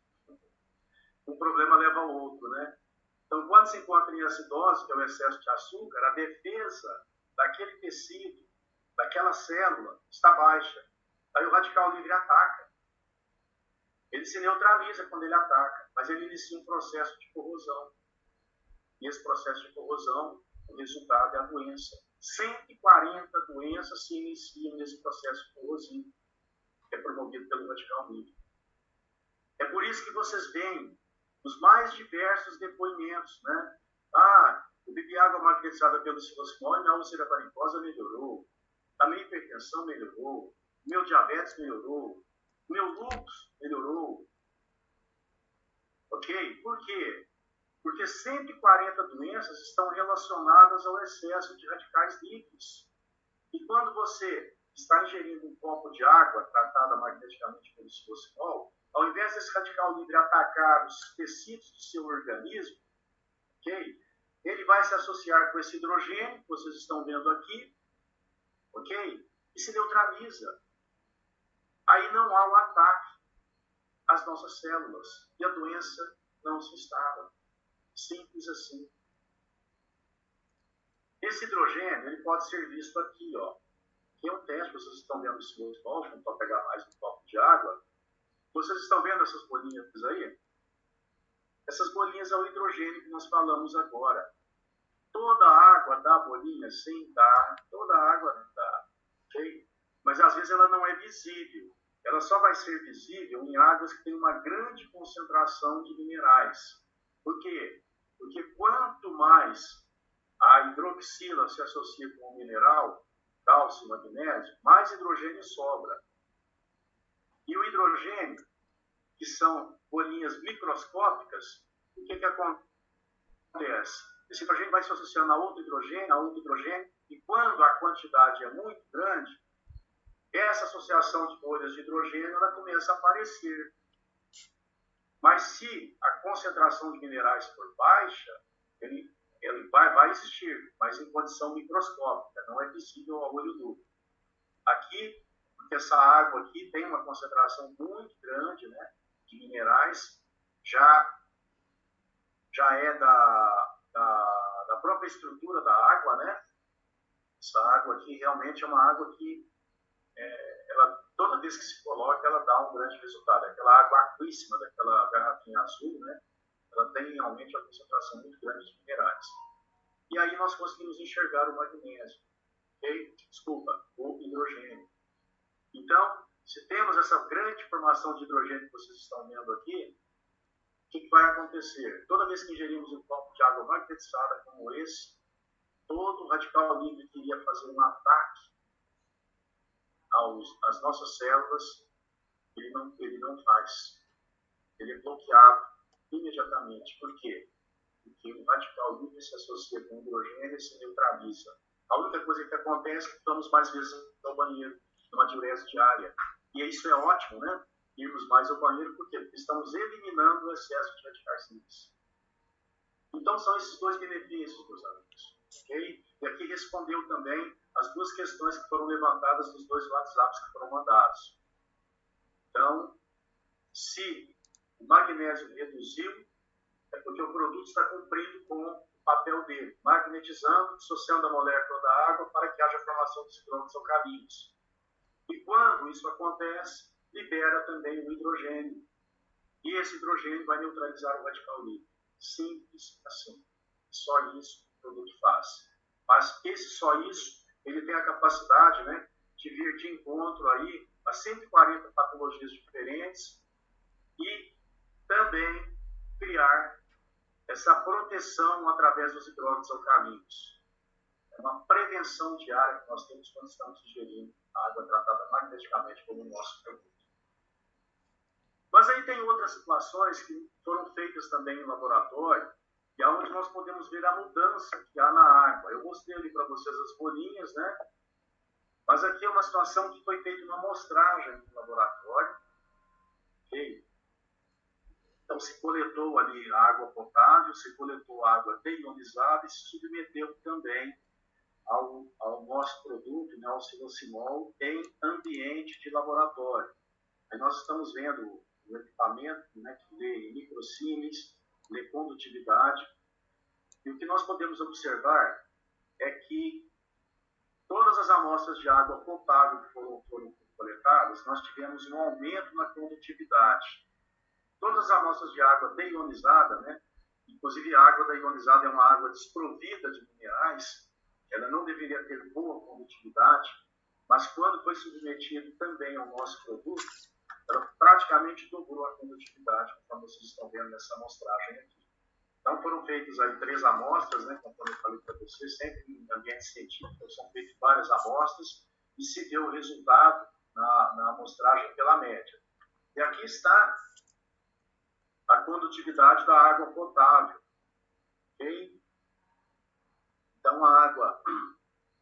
Um problema leva ao outro, né? Então, quando se encontra em acidose, que é o excesso de açúcar, a defesa daquele tecido, daquela célula, está baixa. Aí o radical livre ataca. Ele se neutraliza quando ele ataca, mas ele inicia um processo de corrosão. E esse processo de corrosão, o resultado é a doença. 140 doenças se iniciam nesse processo corrosivo, que é promovido pelo radical livre. É por isso que vocês veem os mais diversos depoimentos, né? Eu bebi água magnetizada pelo ciclosimol e minha úlcera varicosa melhorou. A minha hipertensão melhorou. Meu diabetes melhorou. Meu lúpus melhorou. Ok? Por quê? Porque 140 doenças estão relacionadas ao excesso de radicais livres. E quando você está ingerindo um copo de água tratada magneticamente pelo ciclosimol, ao invés desse radical livre atacar os tecidos do seu organismo, ok? Ele vai se associar com esse hidrogênio que vocês estão vendo aqui, ok? E se neutraliza. Aí não há o ataque às nossas células e a doença não se instala. Simples assim. Esse hidrogênio ele pode ser visto aqui, ó. Aqui é um teste, vocês estão vendo esse outro copo, não pode pegar mais um copo de água. Vocês estão vendo essas bolinhas aí? Essas bolinhas é o hidrogênio que nós falamos agora. Toda a água dá bolinha? Sim, dá. Toda a água dá. Ok? Mas às vezes ela não é visível. Ela só vai ser visível em águas que têm uma grande concentração de minerais. Por quê? Porque quanto mais a hidroxila se associa com o mineral, cálcio e magnésio, mais hidrogênio sobra. E o hidrogênio, que são bolinhas microscópicas, o que acontece? Esse hidrogênio vai se associando a outro hidrogênio, e quando a quantidade é muito grande, essa associação de bolhas de hidrogênio ela começa a aparecer. Mas se a concentração de minerais for baixa, ele vai existir, mas em condição microscópica, não é visível ao olho nu. Aqui, porque essa água aqui tem uma concentração muito grande, né, de minerais, já é da própria estrutura da água, né? Essa água aqui realmente é uma água que ela, toda vez que se coloca, ela dá um grande resultado. Aquela água aquíssima daquela garrafinha azul, né? Ela tem realmente uma concentração muito grande de minerais. E aí nós conseguimos enxergar o magnésio, ok? Desculpa, o hidrogênio. Então, se temos essa grande formação de hidrogênio que vocês estão vendo aqui, o que vai acontecer? Toda vez que ingerimos um copo de água magnetizada como esse, todo o radical livre que iria fazer um ataque às nossas células, ele não faz. Ele é bloqueado imediatamente. Por quê? Porque o radical livre se associa com o hidrogênio e se neutraliza. A única coisa que acontece é que vamos mais vezes ao banheiro, numa diurese diária. E isso é ótimo, né? Irmos mais ao banheiro, por quê? Porque estamos eliminando o excesso de radicais livres. Então são esses dois benefícios, meus amigos. Okay? E aqui respondeu também as duas questões que foram levantadas nos dois WhatsApps que foram mandados. Então, se o magnésio reduziu, é porque o produto está cumprindo com o papel dele, magnetizando, dissociando a molécula da água para que haja formação de hidróxidos alcalinos. E quando isso acontece, libera também o hidrogênio. E esse hidrogênio vai neutralizar o radical livre. Simples assim. Só isso que o produto faz. Mas esse só isso, ele tem a capacidade, né, de vir de encontro aí a 140 patologias diferentes e também criar essa proteção através dos hidróxidos alcalinos. É uma prevenção diária que nós temos quando estamos ingerindo água tratada magneticamente como o nosso produto. Mas aí tem outras situações que foram feitas também em laboratório, e aonde nós podemos ver a mudança que há na água. Eu mostrei ali para vocês as bolinhas, né? Mas aqui é uma situação que foi feita uma amostragem no laboratório. Okay? Então se coletou ali água potável, se coletou água deionizada e se submeteu também ao nosso produto, né, ao silocimol, em ambiente de laboratório. Aí nós estamos vendo o equipamento, né, que lê microsímens, lê condutividade. E o que nós podemos observar é que todas as amostras de água potável que foram coletadas, nós tivemos um aumento na condutividade. Todas as amostras de água deionizada, né, inclusive a água deionizada é uma água desprovida de minerais, ela não deveria ter boa condutividade, mas quando foi submetido também ao nosso produto, ela praticamente dobrou a condutividade, como vocês estão vendo nessa amostragem aqui. Então foram feitas aí 3 amostras, né, conforme eu falei para vocês, sempre em ambiente científico, são feitas várias amostras e se deu o resultado na amostragem pela média. E aqui está a condutividade da água potável. Okay? Então a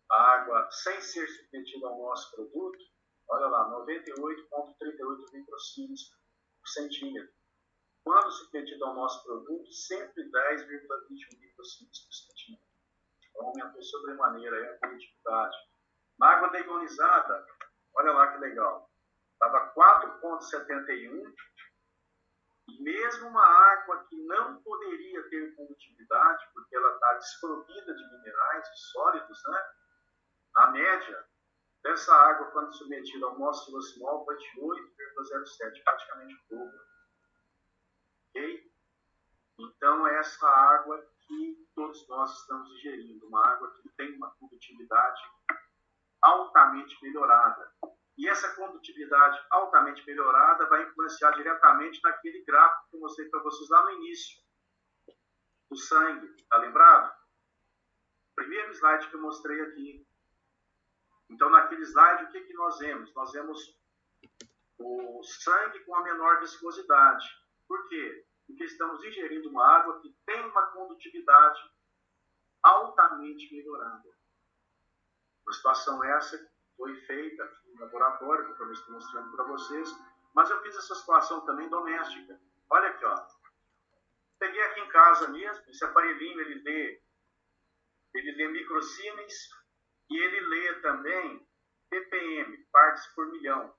água sem ser submetida ao nosso produto, olha lá, 98,38 microsímens por centímetro. Quando submetido ao nosso produto, 110,21 microsímens por centímetro. Então aumentou sobremaneira a condutividade. Na água deionizada, olha lá que legal, estava 4,71, e mesmo uma água que não poderia ter condutividade, porque ela está desprovida de minerais, de sólidos, né? A média dessa água, quando submetida ao nosso silocimol, foi de 8,07, praticamente o dobro. Ok? Então, essa água que todos nós estamos ingerindo, uma água que tem uma condutividade altamente melhorada. E essa condutividade altamente melhorada vai influenciar diretamente naquele gráfico que eu mostrei para vocês lá no início, do sangue. Está lembrado? Primeiro slide que eu mostrei aqui. Então, naquele slide, o que nós vemos? Nós vemos o sangue com a menor viscosidade. Por quê? Porque estamos ingerindo uma água que tem uma condutividade altamente melhorada. Uma situação essa que foi feita aqui no laboratório, que eu estou mostrando para vocês, mas eu fiz essa situação também doméstica. Olha aqui, ó. Peguei aqui em casa mesmo, esse aparelhinho, ele lê microsímens e ele lê também ppm, partes por milhão.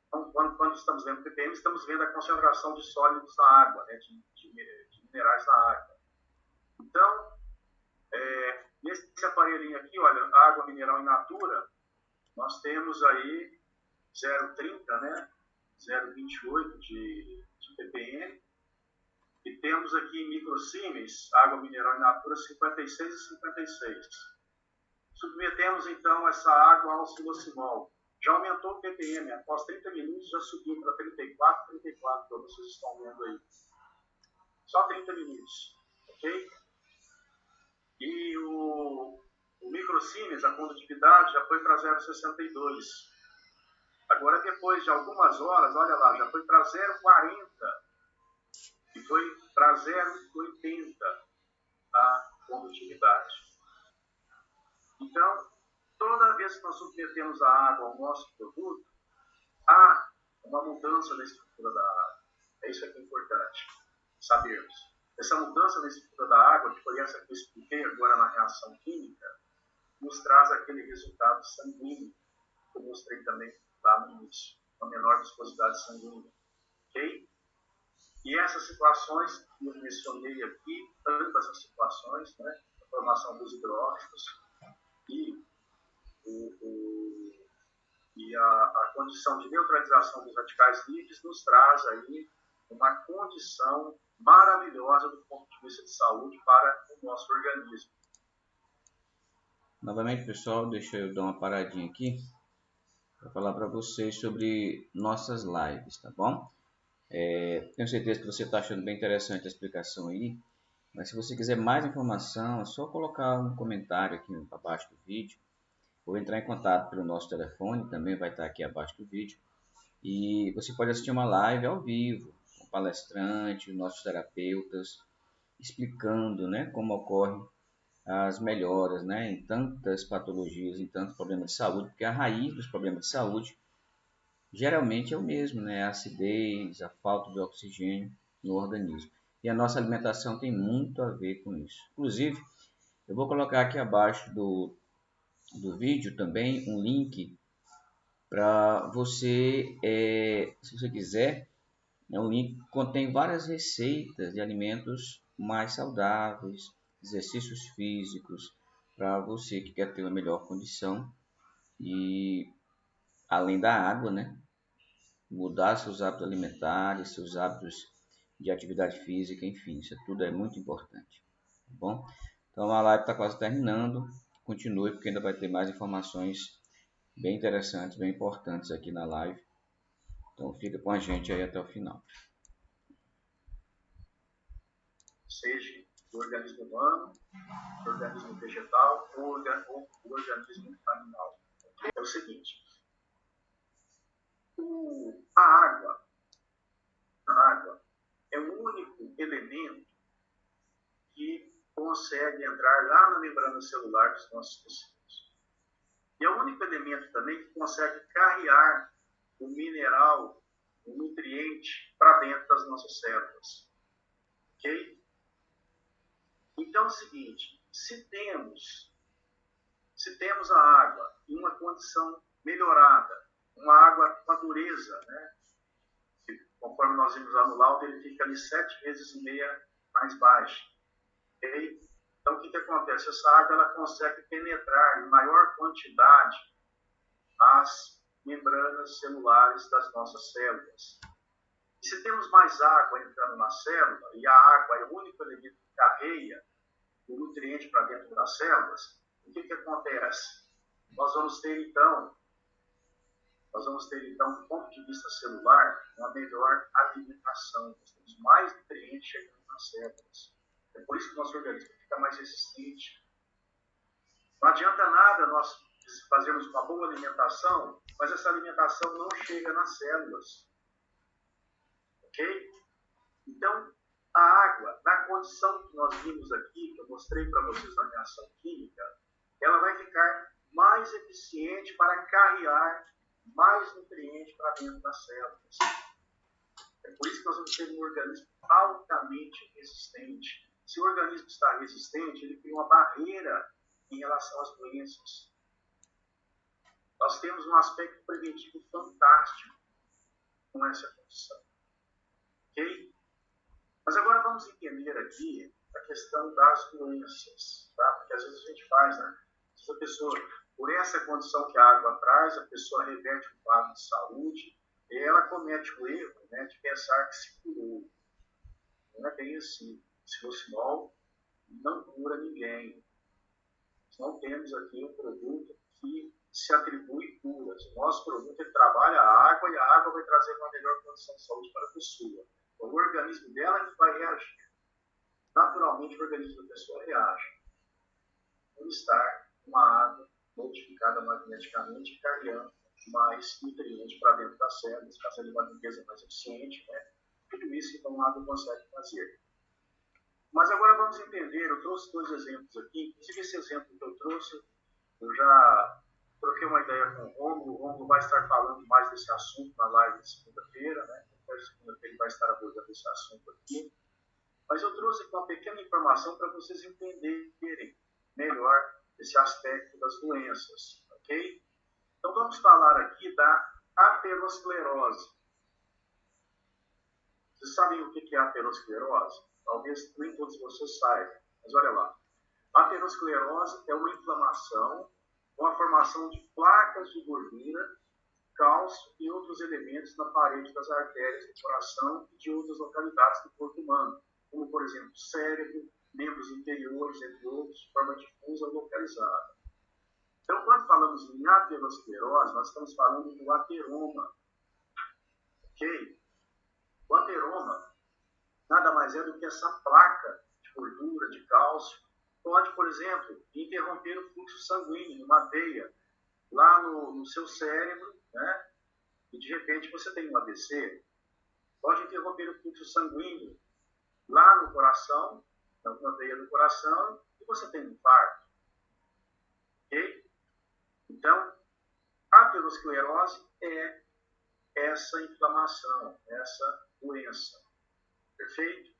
Então, quando estamos lendo ppm, estamos vendo a concentração de sólidos na água, né, de minerais na água. Então, nesse aparelhinho aqui, olha, água mineral in natura, nós temos aí 0,30, né, 0,28 de ppm, e temos aqui em microsímens, água mineral in natura, 56 e 56. Submetemos, então, essa água ao silocimol. Já aumentou o ppm, após 30 minutos já subiu para 34, como vocês estão vendo aí. Só 30 minutos, ok? E o microsímens, a condutividade, já foi para 0,62. Agora, depois de algumas horas, olha lá, já foi para 0,40 e foi para 0,80 a condutividade. Então, toda vez que nós submetemos a água ao nosso produto, há uma mudança na estrutura da água. É isso que é importante sabermos. Essa mudança na estrutura da água, que foi essa que eu expliquei agora na reação química, nos traz aquele resultado sanguíneo, que eu mostrei também lá no início, a menor viscosidade sanguínea. Ok? E essas situações que eu mencionei aqui, tanto essas situações, né, a formação dos hidróxidos e, a condição de neutralização dos radicais livres, nos traz aí uma condição maravilhosa do ponto de vista de saúde para o nosso organismo. Novamente, pessoal, deixa eu dar uma paradinha aqui para falar para vocês sobre nossas lives, tá bom? Tenho certeza que você está achando bem interessante a explicação aí, mas se você quiser mais informação, é só colocar um comentário aqui abaixo do vídeo, ou entrar em contato pelo nosso telefone, também vai estar aqui abaixo do vídeo, e você pode assistir uma live ao vivo, com palestrante, nossos terapeutas, explicando, né, como ocorre as melhoras, né, em tantas patologias, em tantos problemas de saúde, porque a raiz dos problemas de saúde geralmente é o mesmo, né, a acidez, a falta de oxigênio no organismo. E a nossa alimentação tem muito a ver com isso. Inclusive, eu vou colocar aqui abaixo do vídeo também um link para você, se você quiser, é um link que contém várias receitas de alimentos mais saudáveis, exercícios físicos, para você que quer ter uma melhor condição e, além da água, né, mudar seus hábitos alimentares, seus hábitos de atividade física, enfim, isso tudo é muito importante, tá bom? Então a live está quase terminando, continue porque ainda vai ter mais informações bem interessantes, bem importantes aqui na live, então fica com a gente aí até o final. Seja do organismo humano, do organismo vegetal ou do organismo animal. É o seguinte, a água é o único elemento que consegue entrar lá na membrana celular dos nossos tecidos. E é o único elemento também que consegue carregar o mineral, o nutriente para dentro das nossas células. Ok? Então é o seguinte, se temos a água em uma condição melhorada, uma água com a dureza, né? Conforme nós vimos lá no laudo, ele fica ali 7,5 vezes mais baixo. Okay? Então, o que acontece? Essa água ela consegue penetrar em maior quantidade as membranas celulares das nossas células. E se temos mais água entrando na célula, e a água é o único elemento que carrega o nutriente para dentro das células, o que acontece? Nós vamos ter, então, do ponto de vista celular, uma melhor alimentação. Nós temos mais nutrientes chegando nas células. É por isso que o nosso organismo fica mais resistente. Não adianta nada nós fazermos uma boa alimentação, mas essa alimentação não chega nas células. Ok? Então, a água, na condição que nós vimos aqui, que eu mostrei para vocês na reação química, ela vai ficar mais eficiente para carregar mais nutrientes para dentro das células. É por isso que nós vamos ter um organismo altamente resistente. Se o organismo está resistente, ele cria uma barreira em relação às doenças. Nós temos um aspecto preventivo fantástico com essa condição. Ok? Mas agora vamos entender aqui a questão das doenças, tá? Porque às vezes a gente faz, né? Se a pessoa, por essa condição que a água traz, a pessoa reverte um quadro de saúde e ela comete o erro, né, de pensar que se curou. Não é bem assim. O Silocinol não cura ninguém. Nós não temos aqui um produto que se atribui curas. O nosso produto ele trabalha a água e a água vai trazer uma melhor condição de saúde para a pessoa. Então, o organismo dela que vai reagir. Naturalmente, o organismo da pessoa reage por estar uma água modificada magneticamente, carregando mais nutrientes para dentro das células, fazendo uma limpeza mais eficiente, né? Tudo isso, então, a água consegue fazer. Mas agora vamos entender, eu trouxe 2 exemplos aqui, inclusive esse exemplo que eu trouxe, eu já troquei uma ideia com o Rômulo vai estar falando mais desse assunto na live de segunda-feira, né? Na segunda-feira ele vai estar abordando esse assunto aqui. Mas eu trouxe aqui uma pequena informação para vocês entenderem melhor esse aspecto das doenças, ok? Então vamos falar aqui da aterosclerose. Vocês sabem o que é aterosclerose? Talvez nem todos vocês saibam, mas olha lá. A aterosclerose é uma inflamação com a formação de placas de gordura, cálcio e outros elementos na parede das artérias do coração e de outras localidades do corpo humano, como, por exemplo, cérebro, membros inferiores, entre outros, de forma difusa ou localizada. Então, quando falamos em aterosclerose, nós estamos falando do ateroma, ok? O ateroma nada mais é do que essa placa de gordura, de cálcio, pode, por exemplo, interromper o fluxo sanguíneo numa veia lá no seu cérebro, né? E de repente você tem um AVC, pode interromper o fluxo sanguíneo lá no coração, na veia do coração, e você tem um infarto, ok? Então, a aterosclerose é essa inflamação, essa doença, perfeito?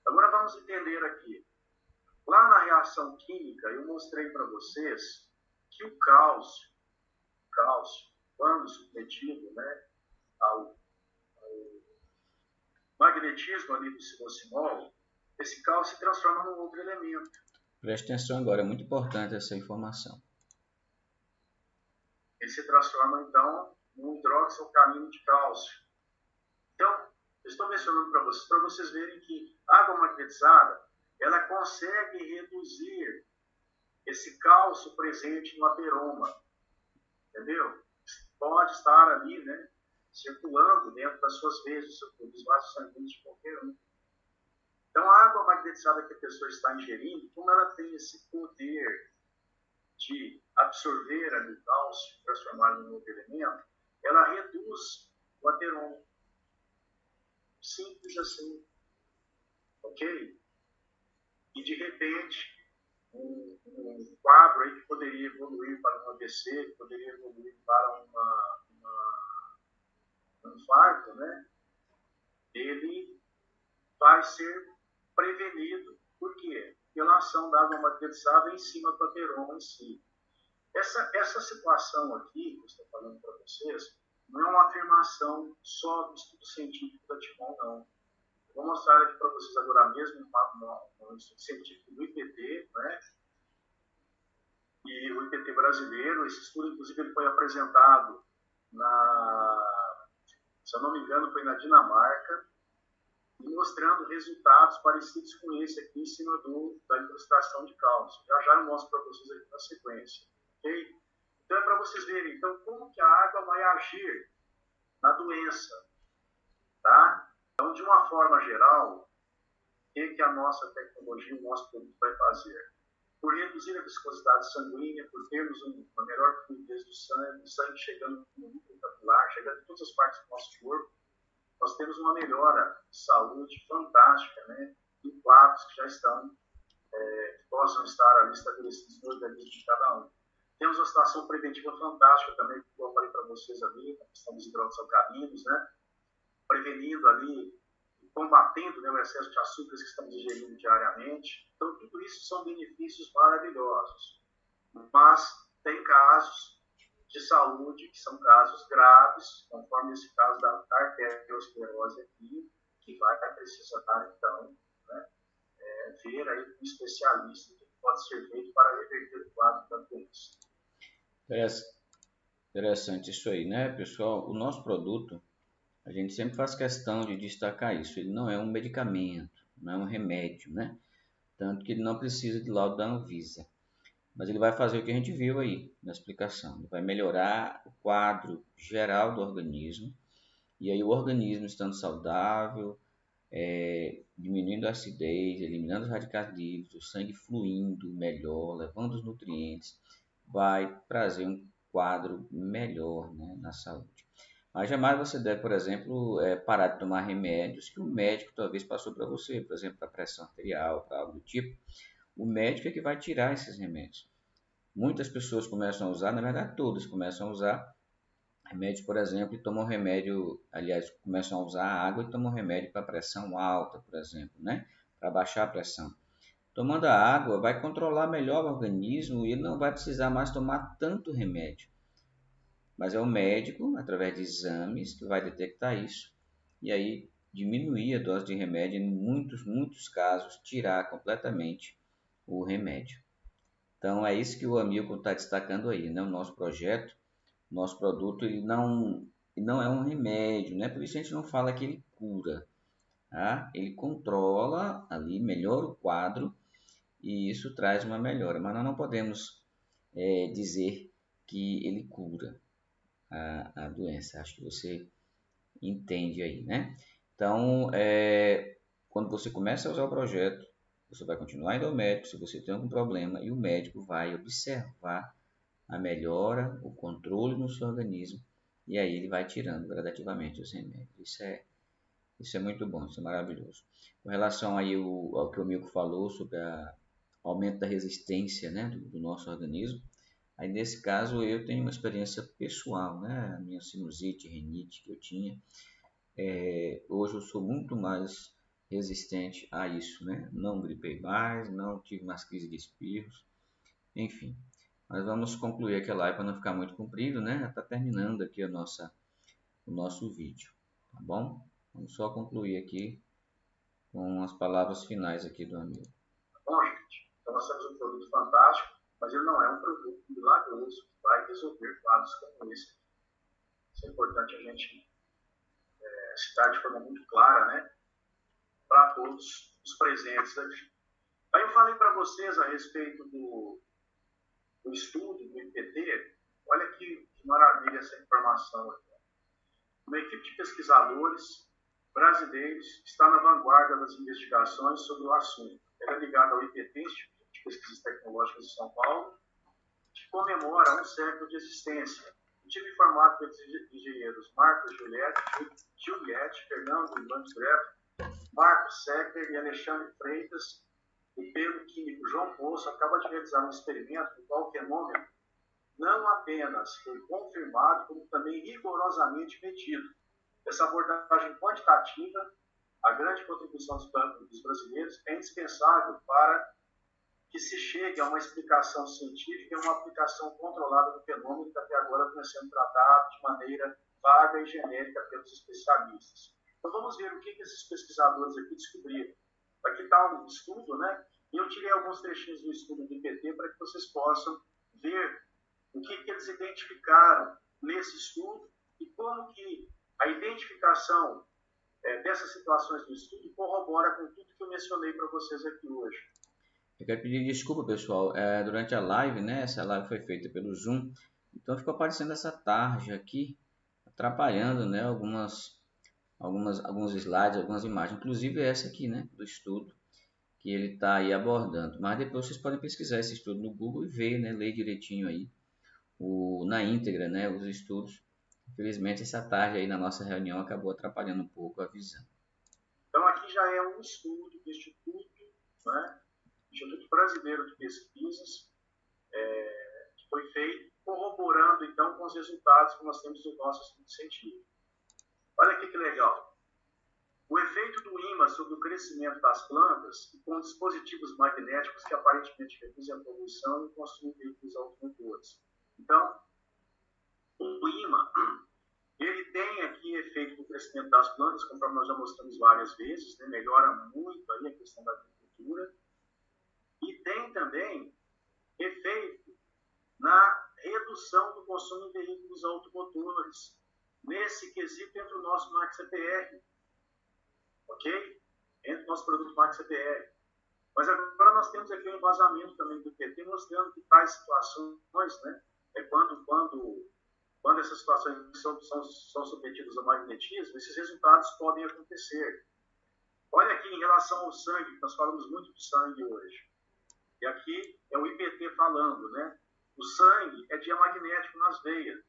Agora vamos entender aqui. Lá na reação química, eu mostrei para vocês que o cálcio, quando submetido, né, ao magnetismo ali do silocinol, esse cálcio se transforma num outro elemento. Preste atenção agora, é muito importante essa informação. Ele se transforma, então, num hidroxialcalino de cálcio. Então, eu estou mencionando para vocês verem que a água magnetizada, ela consegue reduzir esse cálcio presente no ateroma, entendeu? Pode estar ali, né, circulando dentro das suas veias, dos vasos sanguíneos de qualquer um. Então, a água magnetizada que a pessoa está ingerindo, como ela tem esse poder de absorver ali o cálcio, transformá-lo em outro elemento, ela reduz o ateroma. Simples assim, ok? E de repente, um quadro aí que poderia evoluir para um AVC, que poderia evoluir para um infarto, né? Ele vai ser prevenido. Por quê? Pela ação da água magnetizada em cima do ateroma em si. Essa situação aqui, que eu estou falando para vocês, não é uma afirmação só do estudo científico da Timon, não. Eu vou mostrar aqui para vocês agora mesmo um estudo científico do IPT, né? E o IPT brasileiro. Esse estudo, inclusive, ele foi apresentado se eu não me engano, foi na Dinamarca, e mostrando resultados parecidos com esse aqui em cima da incrustação de cálcio. Já eu mostro para vocês aqui na sequência, ok? Então é para vocês verem, então, como que a água vai agir na doença, tá? Então, de uma forma geral, o que a nossa tecnologia, o nosso produto vai fazer? Por reduzir a viscosidade sanguínea, por termos uma melhor fluidez do sangue chegando no núcleo capilar, chegando em todas as partes do nosso corpo, nós temos uma melhora de saúde fantástica, né? Em quadros que já estão, que possam estar ali estabelecidos no organismo de cada um. Temos uma situação preventiva fantástica também, como eu falei para vocês ali, a questão dos hidroxialcalinos, né? Prevenindo ali, combatendo, né, o excesso de açúcares que estamos ingerindo diariamente. Então, tudo isso são benefícios maravilhosos. Mas tem casos de saúde que são casos graves, conforme esse caso da arteriosclerose aqui, que vai precisar, então, né, ver aí um especialista o que pode ser feito para reverter o quadro da doença. Interessante isso aí, né, pessoal? O nosso produto, a gente sempre faz questão de destacar isso. Ele não é um medicamento, não é um remédio, né? Tanto que ele não precisa de laudo da Anvisa. Mas ele vai fazer o que a gente viu aí na explicação. Ele vai melhorar o quadro geral do organismo. E aí o organismo estando saudável, diminuindo a acidez, eliminando os radicais livres, o sangue fluindo melhor, levando os nutrientes, vai trazer um quadro melhor, né, na saúde. Mas jamais você deve, por exemplo, parar de tomar remédios que o médico talvez passou para você, por exemplo, para pressão arterial, para algo do tipo. O médico é que vai tirar esses remédios. Muitas pessoas começam a usar, na verdade todas começam a usar remédios, por exemplo, e tomam remédio, aliás, começam a usar água e tomam remédio para pressão alta, por exemplo, né? Para baixar a pressão. Tomando a água, vai controlar melhor o organismo e ele não vai precisar mais tomar tanto remédio. Mas é o médico, através de exames, que vai detectar isso e aí diminuir a dose de remédio, em muitos casos, tirar completamente o remédio. Então é isso que o Hamilton está destacando aí, né? O nosso projeto, nosso produto, ele não é um remédio, né? Por isso a gente não fala que ele cura, tá? Ele controla ali, melhora o quadro e isso traz uma melhora, mas nós não podemos dizer que ele cura a doença. Acho que você entende aí, né? Então, quando você começa a usar o projeto, você vai continuar indo ao médico se você tem algum problema e o médico vai observar a melhora, o controle no seu organismo e aí ele vai tirando gradativamente os remédios. Isso é muito bom, isso é maravilhoso. Com relação aí ao que o Milko falou sobre o aumento da resistência, né, do nosso organismo, aí nesse caso eu tenho uma experiência pessoal, né, a minha sinusite, rinite que eu tinha, hoje eu sou muito mais resistente a isso, né? Não gripei mais, não tive mais crise de espirros, enfim. Mas vamos concluir aqui a live para não ficar muito comprido, né? Já está terminando aqui o nosso vídeo, tá bom? Vamos só concluir aqui com as palavras finais aqui do amigo. Bom, gente, então nós temos um produto fantástico, mas ele não é um produto milagroso que vai resolver quadros como esse. Isso é importante a gente citar de forma muito clara, né? Para todos os presentes aqui. Aí eu falei para vocês a respeito do estudo do IPT. Olha que maravilha essa informação aqui. Uma equipe de pesquisadores brasileiros está na vanguarda das investigações sobre o assunto. Ela é ligada ao IPT, Instituto de Pesquisas Tecnológicas de São Paulo, que comemora um século de existência. O time formado pelos engenheiros Marcos Juliette, Fernando Landgraf, Marcos Secker e Alexandre Freitas, e pelo químico João Poço, acaba de realizar um experimento no qual o fenômeno não apenas foi confirmado, como também rigorosamente medido. Essa abordagem quantitativa, a grande contribuição dos brasileiros, é indispensável para que se chegue a uma explicação científica e uma aplicação controlada do fenômeno que até agora vem sendo tratado de maneira vaga e genérica pelos especialistas. Então vamos ver o que esses pesquisadores aqui descobriram. Aqui está um estudo, né? E eu tirei alguns trechinhos do estudo do IPT para que vocês possam ver o que eles identificaram nesse estudo e como que a identificação dessas situações do estudo corrobora com tudo que eu mencionei para vocês aqui hoje. Eu quero pedir desculpa, pessoal, durante a live, né? Essa live foi feita pelo Zoom, então ficou aparecendo essa tarja aqui, atrapalhando, né? Alguns slides, algumas imagens, inclusive essa aqui, né? Do estudo que ele está aí abordando. Mas depois vocês podem pesquisar esse estudo no Google e ver, né? Ler direitinho aí na íntegra, né? Os estudos. Infelizmente, essa tarde aí na nossa reunião acabou atrapalhando um pouco a visão. Então, aqui já é um estudo do Instituto, né? Instituto Brasileiro de Pesquisas, que foi feito, corroborando, então, com os resultados que nós temos do nosso estudo científico. Olha aqui que legal. O efeito do ímã sobre o crescimento das plantas e com dispositivos magnéticos que aparentemente reduzem a poluição e construem veículos automotores. Então, o ímã, ele tem aqui efeito do crescimento das plantas, conforme nós já mostramos várias vezes, né? Melhora muito aí a questão da agricultura. E tem também efeito na redução do consumo em veículos automotores. Nesse quesito entra o nosso Max CPR, ok? Entra o nosso produto Max CPR. Mas agora nós temos aqui um embasamento também do PT mostrando que tais situações, né, quando essas situações são submetidas ao magnetismo, esses resultados podem acontecer. Olha aqui em relação ao sangue, nós falamos muito de sangue hoje. E aqui é o IPT falando, né? O sangue é diamagnético nas veias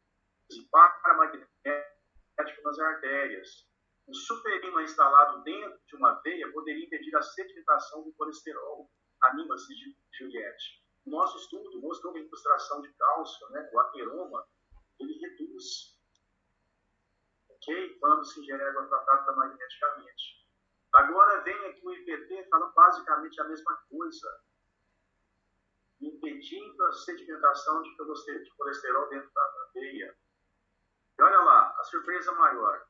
e paramagnético nas artérias. O superímã instalado dentro de uma veia poderia impedir a sedimentação do colesterol, anima Juliette. O nosso estudo mostrou que a incrustação de cálcio, né, o ateroma, ele reduz, ok? Quando se ingere água tratada magneticamente. Agora vem aqui o IPT falando basicamente a mesma coisa, impedindo a sedimentação de colesterol dentro da veia. E olha lá, a surpresa maior.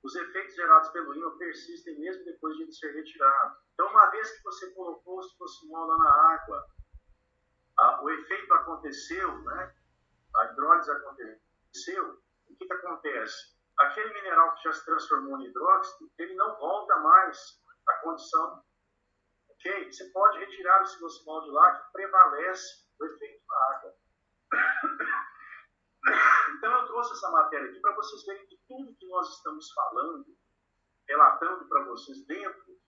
Os efeitos gerados pelo ímã persistem mesmo depois de ele ser retirado. Então, uma vez que você colocou o ciclosimol lá na água, o efeito aconteceu, né? A hidrólise aconteceu, o que acontece? Aquele mineral que já se transformou em hidróxido, ele não volta mais à condição. Ok? Você pode retirar o ciclosimol de lá, que prevalece o efeito na água. Então, eu trouxe essa matéria aqui para vocês verem que tudo que nós estamos falando, relatando para vocês dentro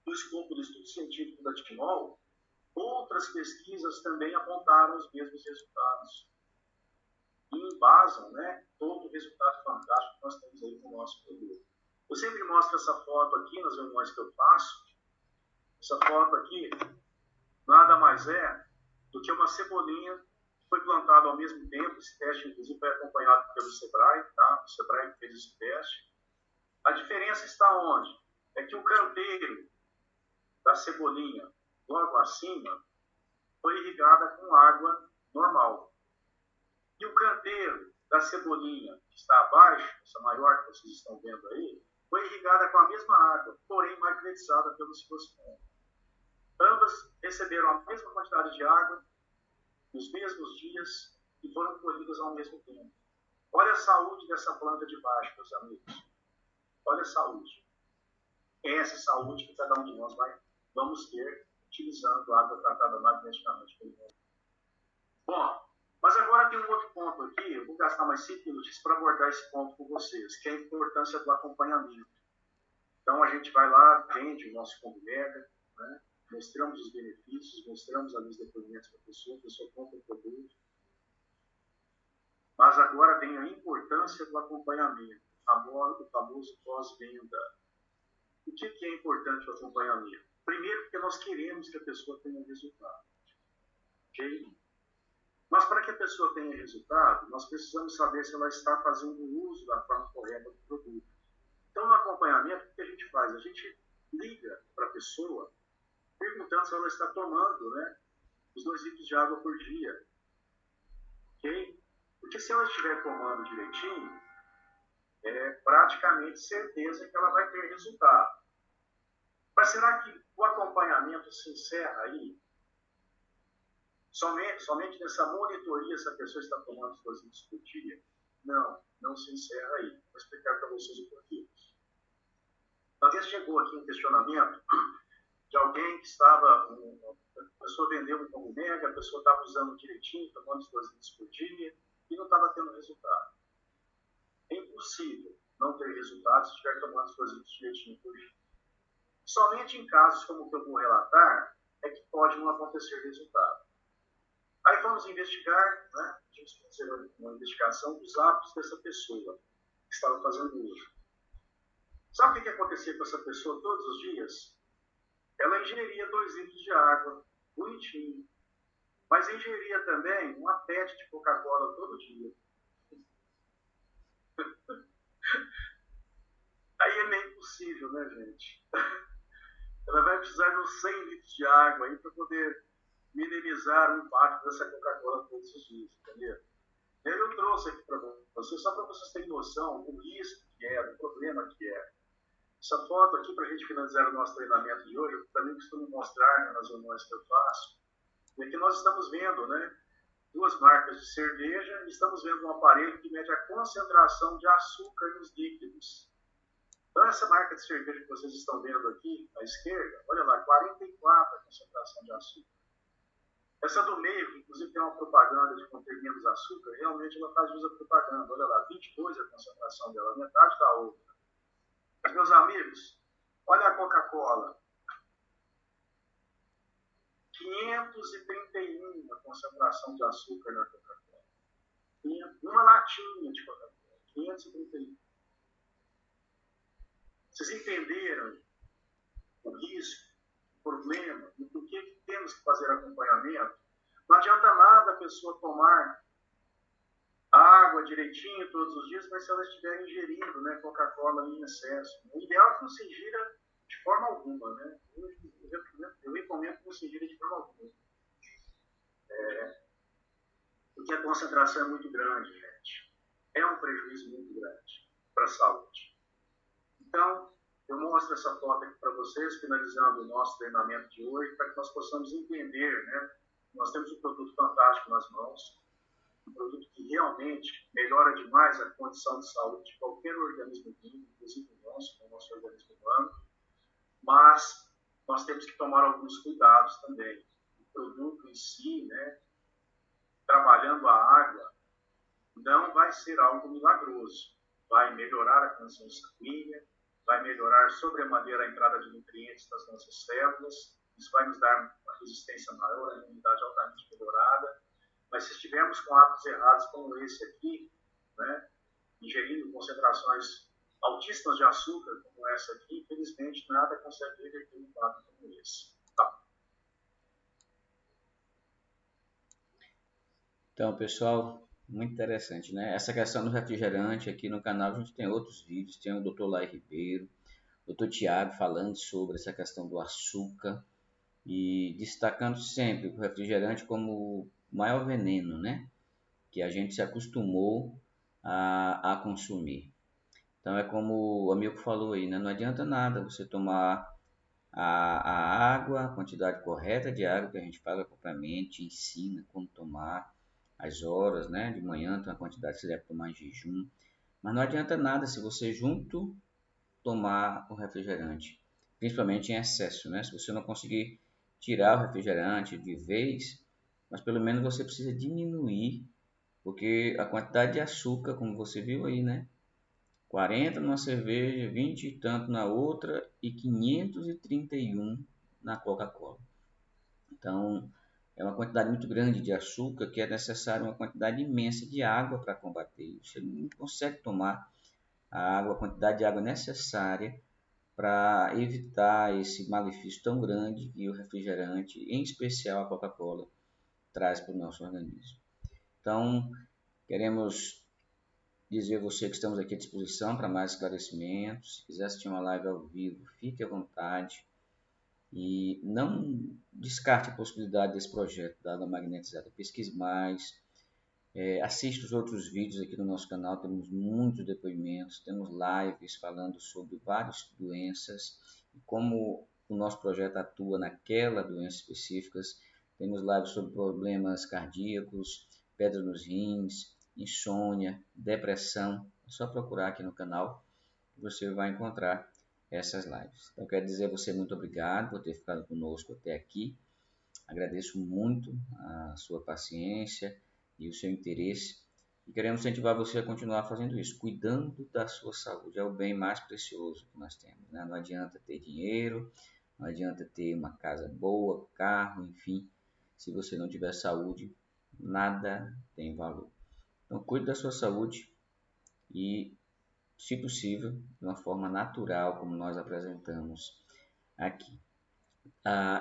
do escopo do estudo científico da Timol, outras pesquisas também apontaram os mesmos resultados. E embasam, né, todo o resultado fantástico que nós temos aí com o nosso produto. Eu sempre mostro essa foto aqui nas reuniões que eu faço. Essa foto aqui nada mais é do que uma cebolinha que foi plantada ao mesmo tempo. Esse teste, inclusive, foi acompanhado pelo Sebrae, tá? O Sebrae fez esse teste. A diferença está onde? É que o canteiro da cebolinha logo acima foi irrigada com água normal. E o canteiro da cebolinha que está abaixo, essa maior que vocês estão vendo aí, foi irrigada com a mesma água, porém magnetizada pelo ciclosimol. Ambas receberam a mesma quantidade de água nos mesmos dias e foram colhidas ao mesmo tempo. Olha a saúde dessa planta de baixo, meus amigos. Olha a saúde. É essa saúde que cada um de nós vamos ter utilizando água tratada magneticamente pelo mundo. Bom, mas agora tem um outro ponto aqui. Eu vou gastar mais 5 minutos para abordar esse ponto com vocês, que é a importância do acompanhamento. Então, a gente vai lá, vende o nosso Combo Mega, né? Mostramos os benefícios, mostramos ali os depoimentos para a pessoa compra o produto. Mas agora vem a importância do acompanhamento, o famoso pós-venda. O que é importante o acompanhamento? Primeiro, porque nós queremos que a pessoa tenha resultado. Ok? Mas para que a pessoa tenha resultado, nós precisamos saber se ela está fazendo uso da forma correta do produto. Então, no acompanhamento, o que a gente faz? A gente liga para a pessoa perguntando se ela está tomando, né, os 2 litros de água por dia. Ok? Porque se ela estiver tomando direitinho, é praticamente certeza que ela vai ter resultado. Mas será que o acompanhamento se encerra aí? Somente nessa monitoria se a pessoa está tomando os 2 litros por dia? Não se encerra aí. Vou explicar para vocês o porquê. Uma vez chegou aqui um questionamento de alguém que estava, a pessoa vendeu um Combo Mega, a pessoa estava usando direitinho, tomando os 2 litros por dia e não estava tendo resultado. É impossível não ter resultado se estiver tomando os 2 litros direitinho por dia. Somente em casos como o que eu vou relatar é que pode não acontecer resultado. Aí fomos investigar, né? A gente fazer uma investigação dos hábitos dessa pessoa que estava fazendo uso. Sabe o que acontecia com essa pessoa todos os dias? Ela ingeria 2 litros de água, bonitinho. Mas ingeria também uma PET de Coca-Cola todo dia. Aí é meio impossível, né, gente? Ela vai precisar de uns 100 litros de água aí para poder minimizar o impacto dessa Coca-Cola todos os dias, entendeu? E aí eu trouxe aqui para vocês, só para vocês terem noção do risco que é, do problema que é. Essa foto aqui, para a gente finalizar o nosso treinamento de hoje, eu também costumo mostrar, né, nas reuniões que eu faço, é que nós estamos vendo, né, 2 marcas de cerveja e estamos vendo um aparelho que mede a concentração de açúcar nos líquidos. Então, essa marca de cerveja que vocês estão vendo aqui à esquerda, olha lá, 44 a concentração de açúcar. Essa do meio, que inclusive tem uma propaganda de conter menos açúcar, realmente ela faz uso da propaganda. Olha lá, 22 a concentração dela, metade da outra. Mas, meus amigos, olha a Coca-Cola. 531 a concentração de açúcar na Coca-Cola. Uma latinha de Coca-Cola. 531. Vocês entenderam o risco, o problema, e por que temos que fazer acompanhamento? Não adianta nada a pessoa tomar água direitinho todos os dias, mas se ela estiver ingerindo, né, Coca-Cola em excesso. O ideal é que não se ingira de forma alguma, né? Eu recomendo que não se ingira de forma alguma. Porque a concentração é muito grande, gente. É um prejuízo muito grande para a saúde. Então, eu mostro essa foto aqui para vocês, finalizando o nosso treinamento de hoje, para que nós possamos entender, né? Nós temos um produto fantástico nas mãos, um produto que realmente melhora demais a condição de saúde de qualquer organismo vivo, inclusive o nosso organismo humano, mas nós temos que tomar alguns cuidados também. O produto em si, né, trabalhando a água, não vai ser algo milagroso. Vai melhorar a condição sanguínea, vai melhorar sobremaneira a entrada de nutrientes nas nossas células, isso vai nos dar uma resistência maior, a imunidade altamente melhorada. Mas se estivermos com hábitos errados como esse aqui, né, ingerindo concentrações altíssimas de açúcar como essa aqui, infelizmente nada consegue reverter um quadro como esse. Tá? Então, pessoal, muito interessante, né? Essa questão do refrigerante, aqui no canal a gente tem outros vídeos, tem o Dr. Lai Ribeiro, o Dr. Tiago falando sobre essa questão do açúcar e destacando sempre o refrigerante como o maior veneno, né? Que a gente se acostumou a consumir. Então é como o amigo falou aí, né? Não adianta nada você tomar a água, a quantidade correta de água que a gente fala propriamente, ensina como tomar, as horas, né? De manhã tem uma quantidade que você deve tomar em jejum. Mas não adianta nada se você junto tomar o refrigerante, principalmente em excesso, né? Se você não conseguir tirar o refrigerante de vez, mas pelo menos você precisa diminuir, porque a quantidade de açúcar, como você viu aí, né? 40 numa cerveja, 20 e tanto na outra e 531 na Coca-Cola. Então, é uma quantidade muito grande de açúcar que é necessário uma quantidade imensa de água para combater. Você não consegue tomar a água, a quantidade de água necessária para evitar esse malefício tão grande que o refrigerante, em especial a Coca-Cola, traz para o nosso organismo. Então, queremos dizer a você que estamos aqui à disposição para mais esclarecimentos. Se quiser assistir uma live ao vivo, fique à vontade. E não descarte a possibilidade desse projeto da água magnetizada. Pesquise mais. Assista os outros vídeos aqui no nosso canal. Temos muitos depoimentos. Temos lives falando sobre várias doenças e como o nosso projeto atua naquela doença específica. Temos lives sobre problemas cardíacos, pedra nos rins, insônia, depressão. É só procurar aqui no canal que você vai encontrar essas lives. Então, quero dizer a você muito obrigado por ter ficado conosco até aqui. Agradeço muito a sua paciência e o seu interesse. E queremos incentivar você a continuar fazendo isso, cuidando da sua saúde. É o bem mais precioso que nós temos, né? Não adianta ter dinheiro, não adianta ter uma casa boa, carro, enfim. Se você não tiver saúde, nada tem valor. Então, cuide da sua saúde e, se possível, de uma forma natural, como nós apresentamos aqui.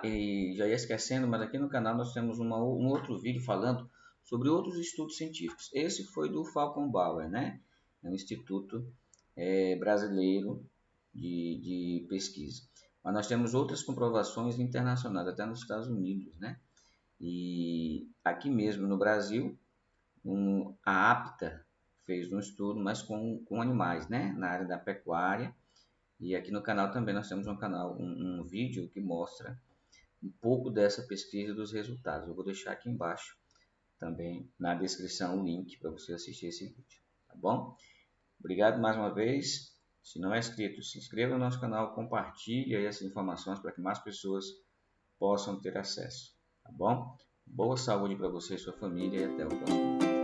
E já ia esquecendo, mas aqui no canal nós temos um outro vídeo falando sobre outros estudos científicos. Esse foi do Falcon Bauer, né? É um instituto brasileiro de pesquisa. Mas nós temos outras comprovações internacionais, até nos Estados Unidos, né? E aqui mesmo no Brasil, a APTA fez um estudo, mas com animais, né? Na área da pecuária. E aqui no canal também nós temos um vídeo que mostra um pouco dessa pesquisa e dos resultados. Eu vou deixar aqui embaixo também na descrição o link para você assistir esse vídeo, tá bom? Obrigado mais uma vez. Se não é inscrito, se inscreva no nosso canal, compartilhe aí essas informações para que mais pessoas possam ter acesso, tá bom? Boa saúde para você e sua família e até o próximo vídeo.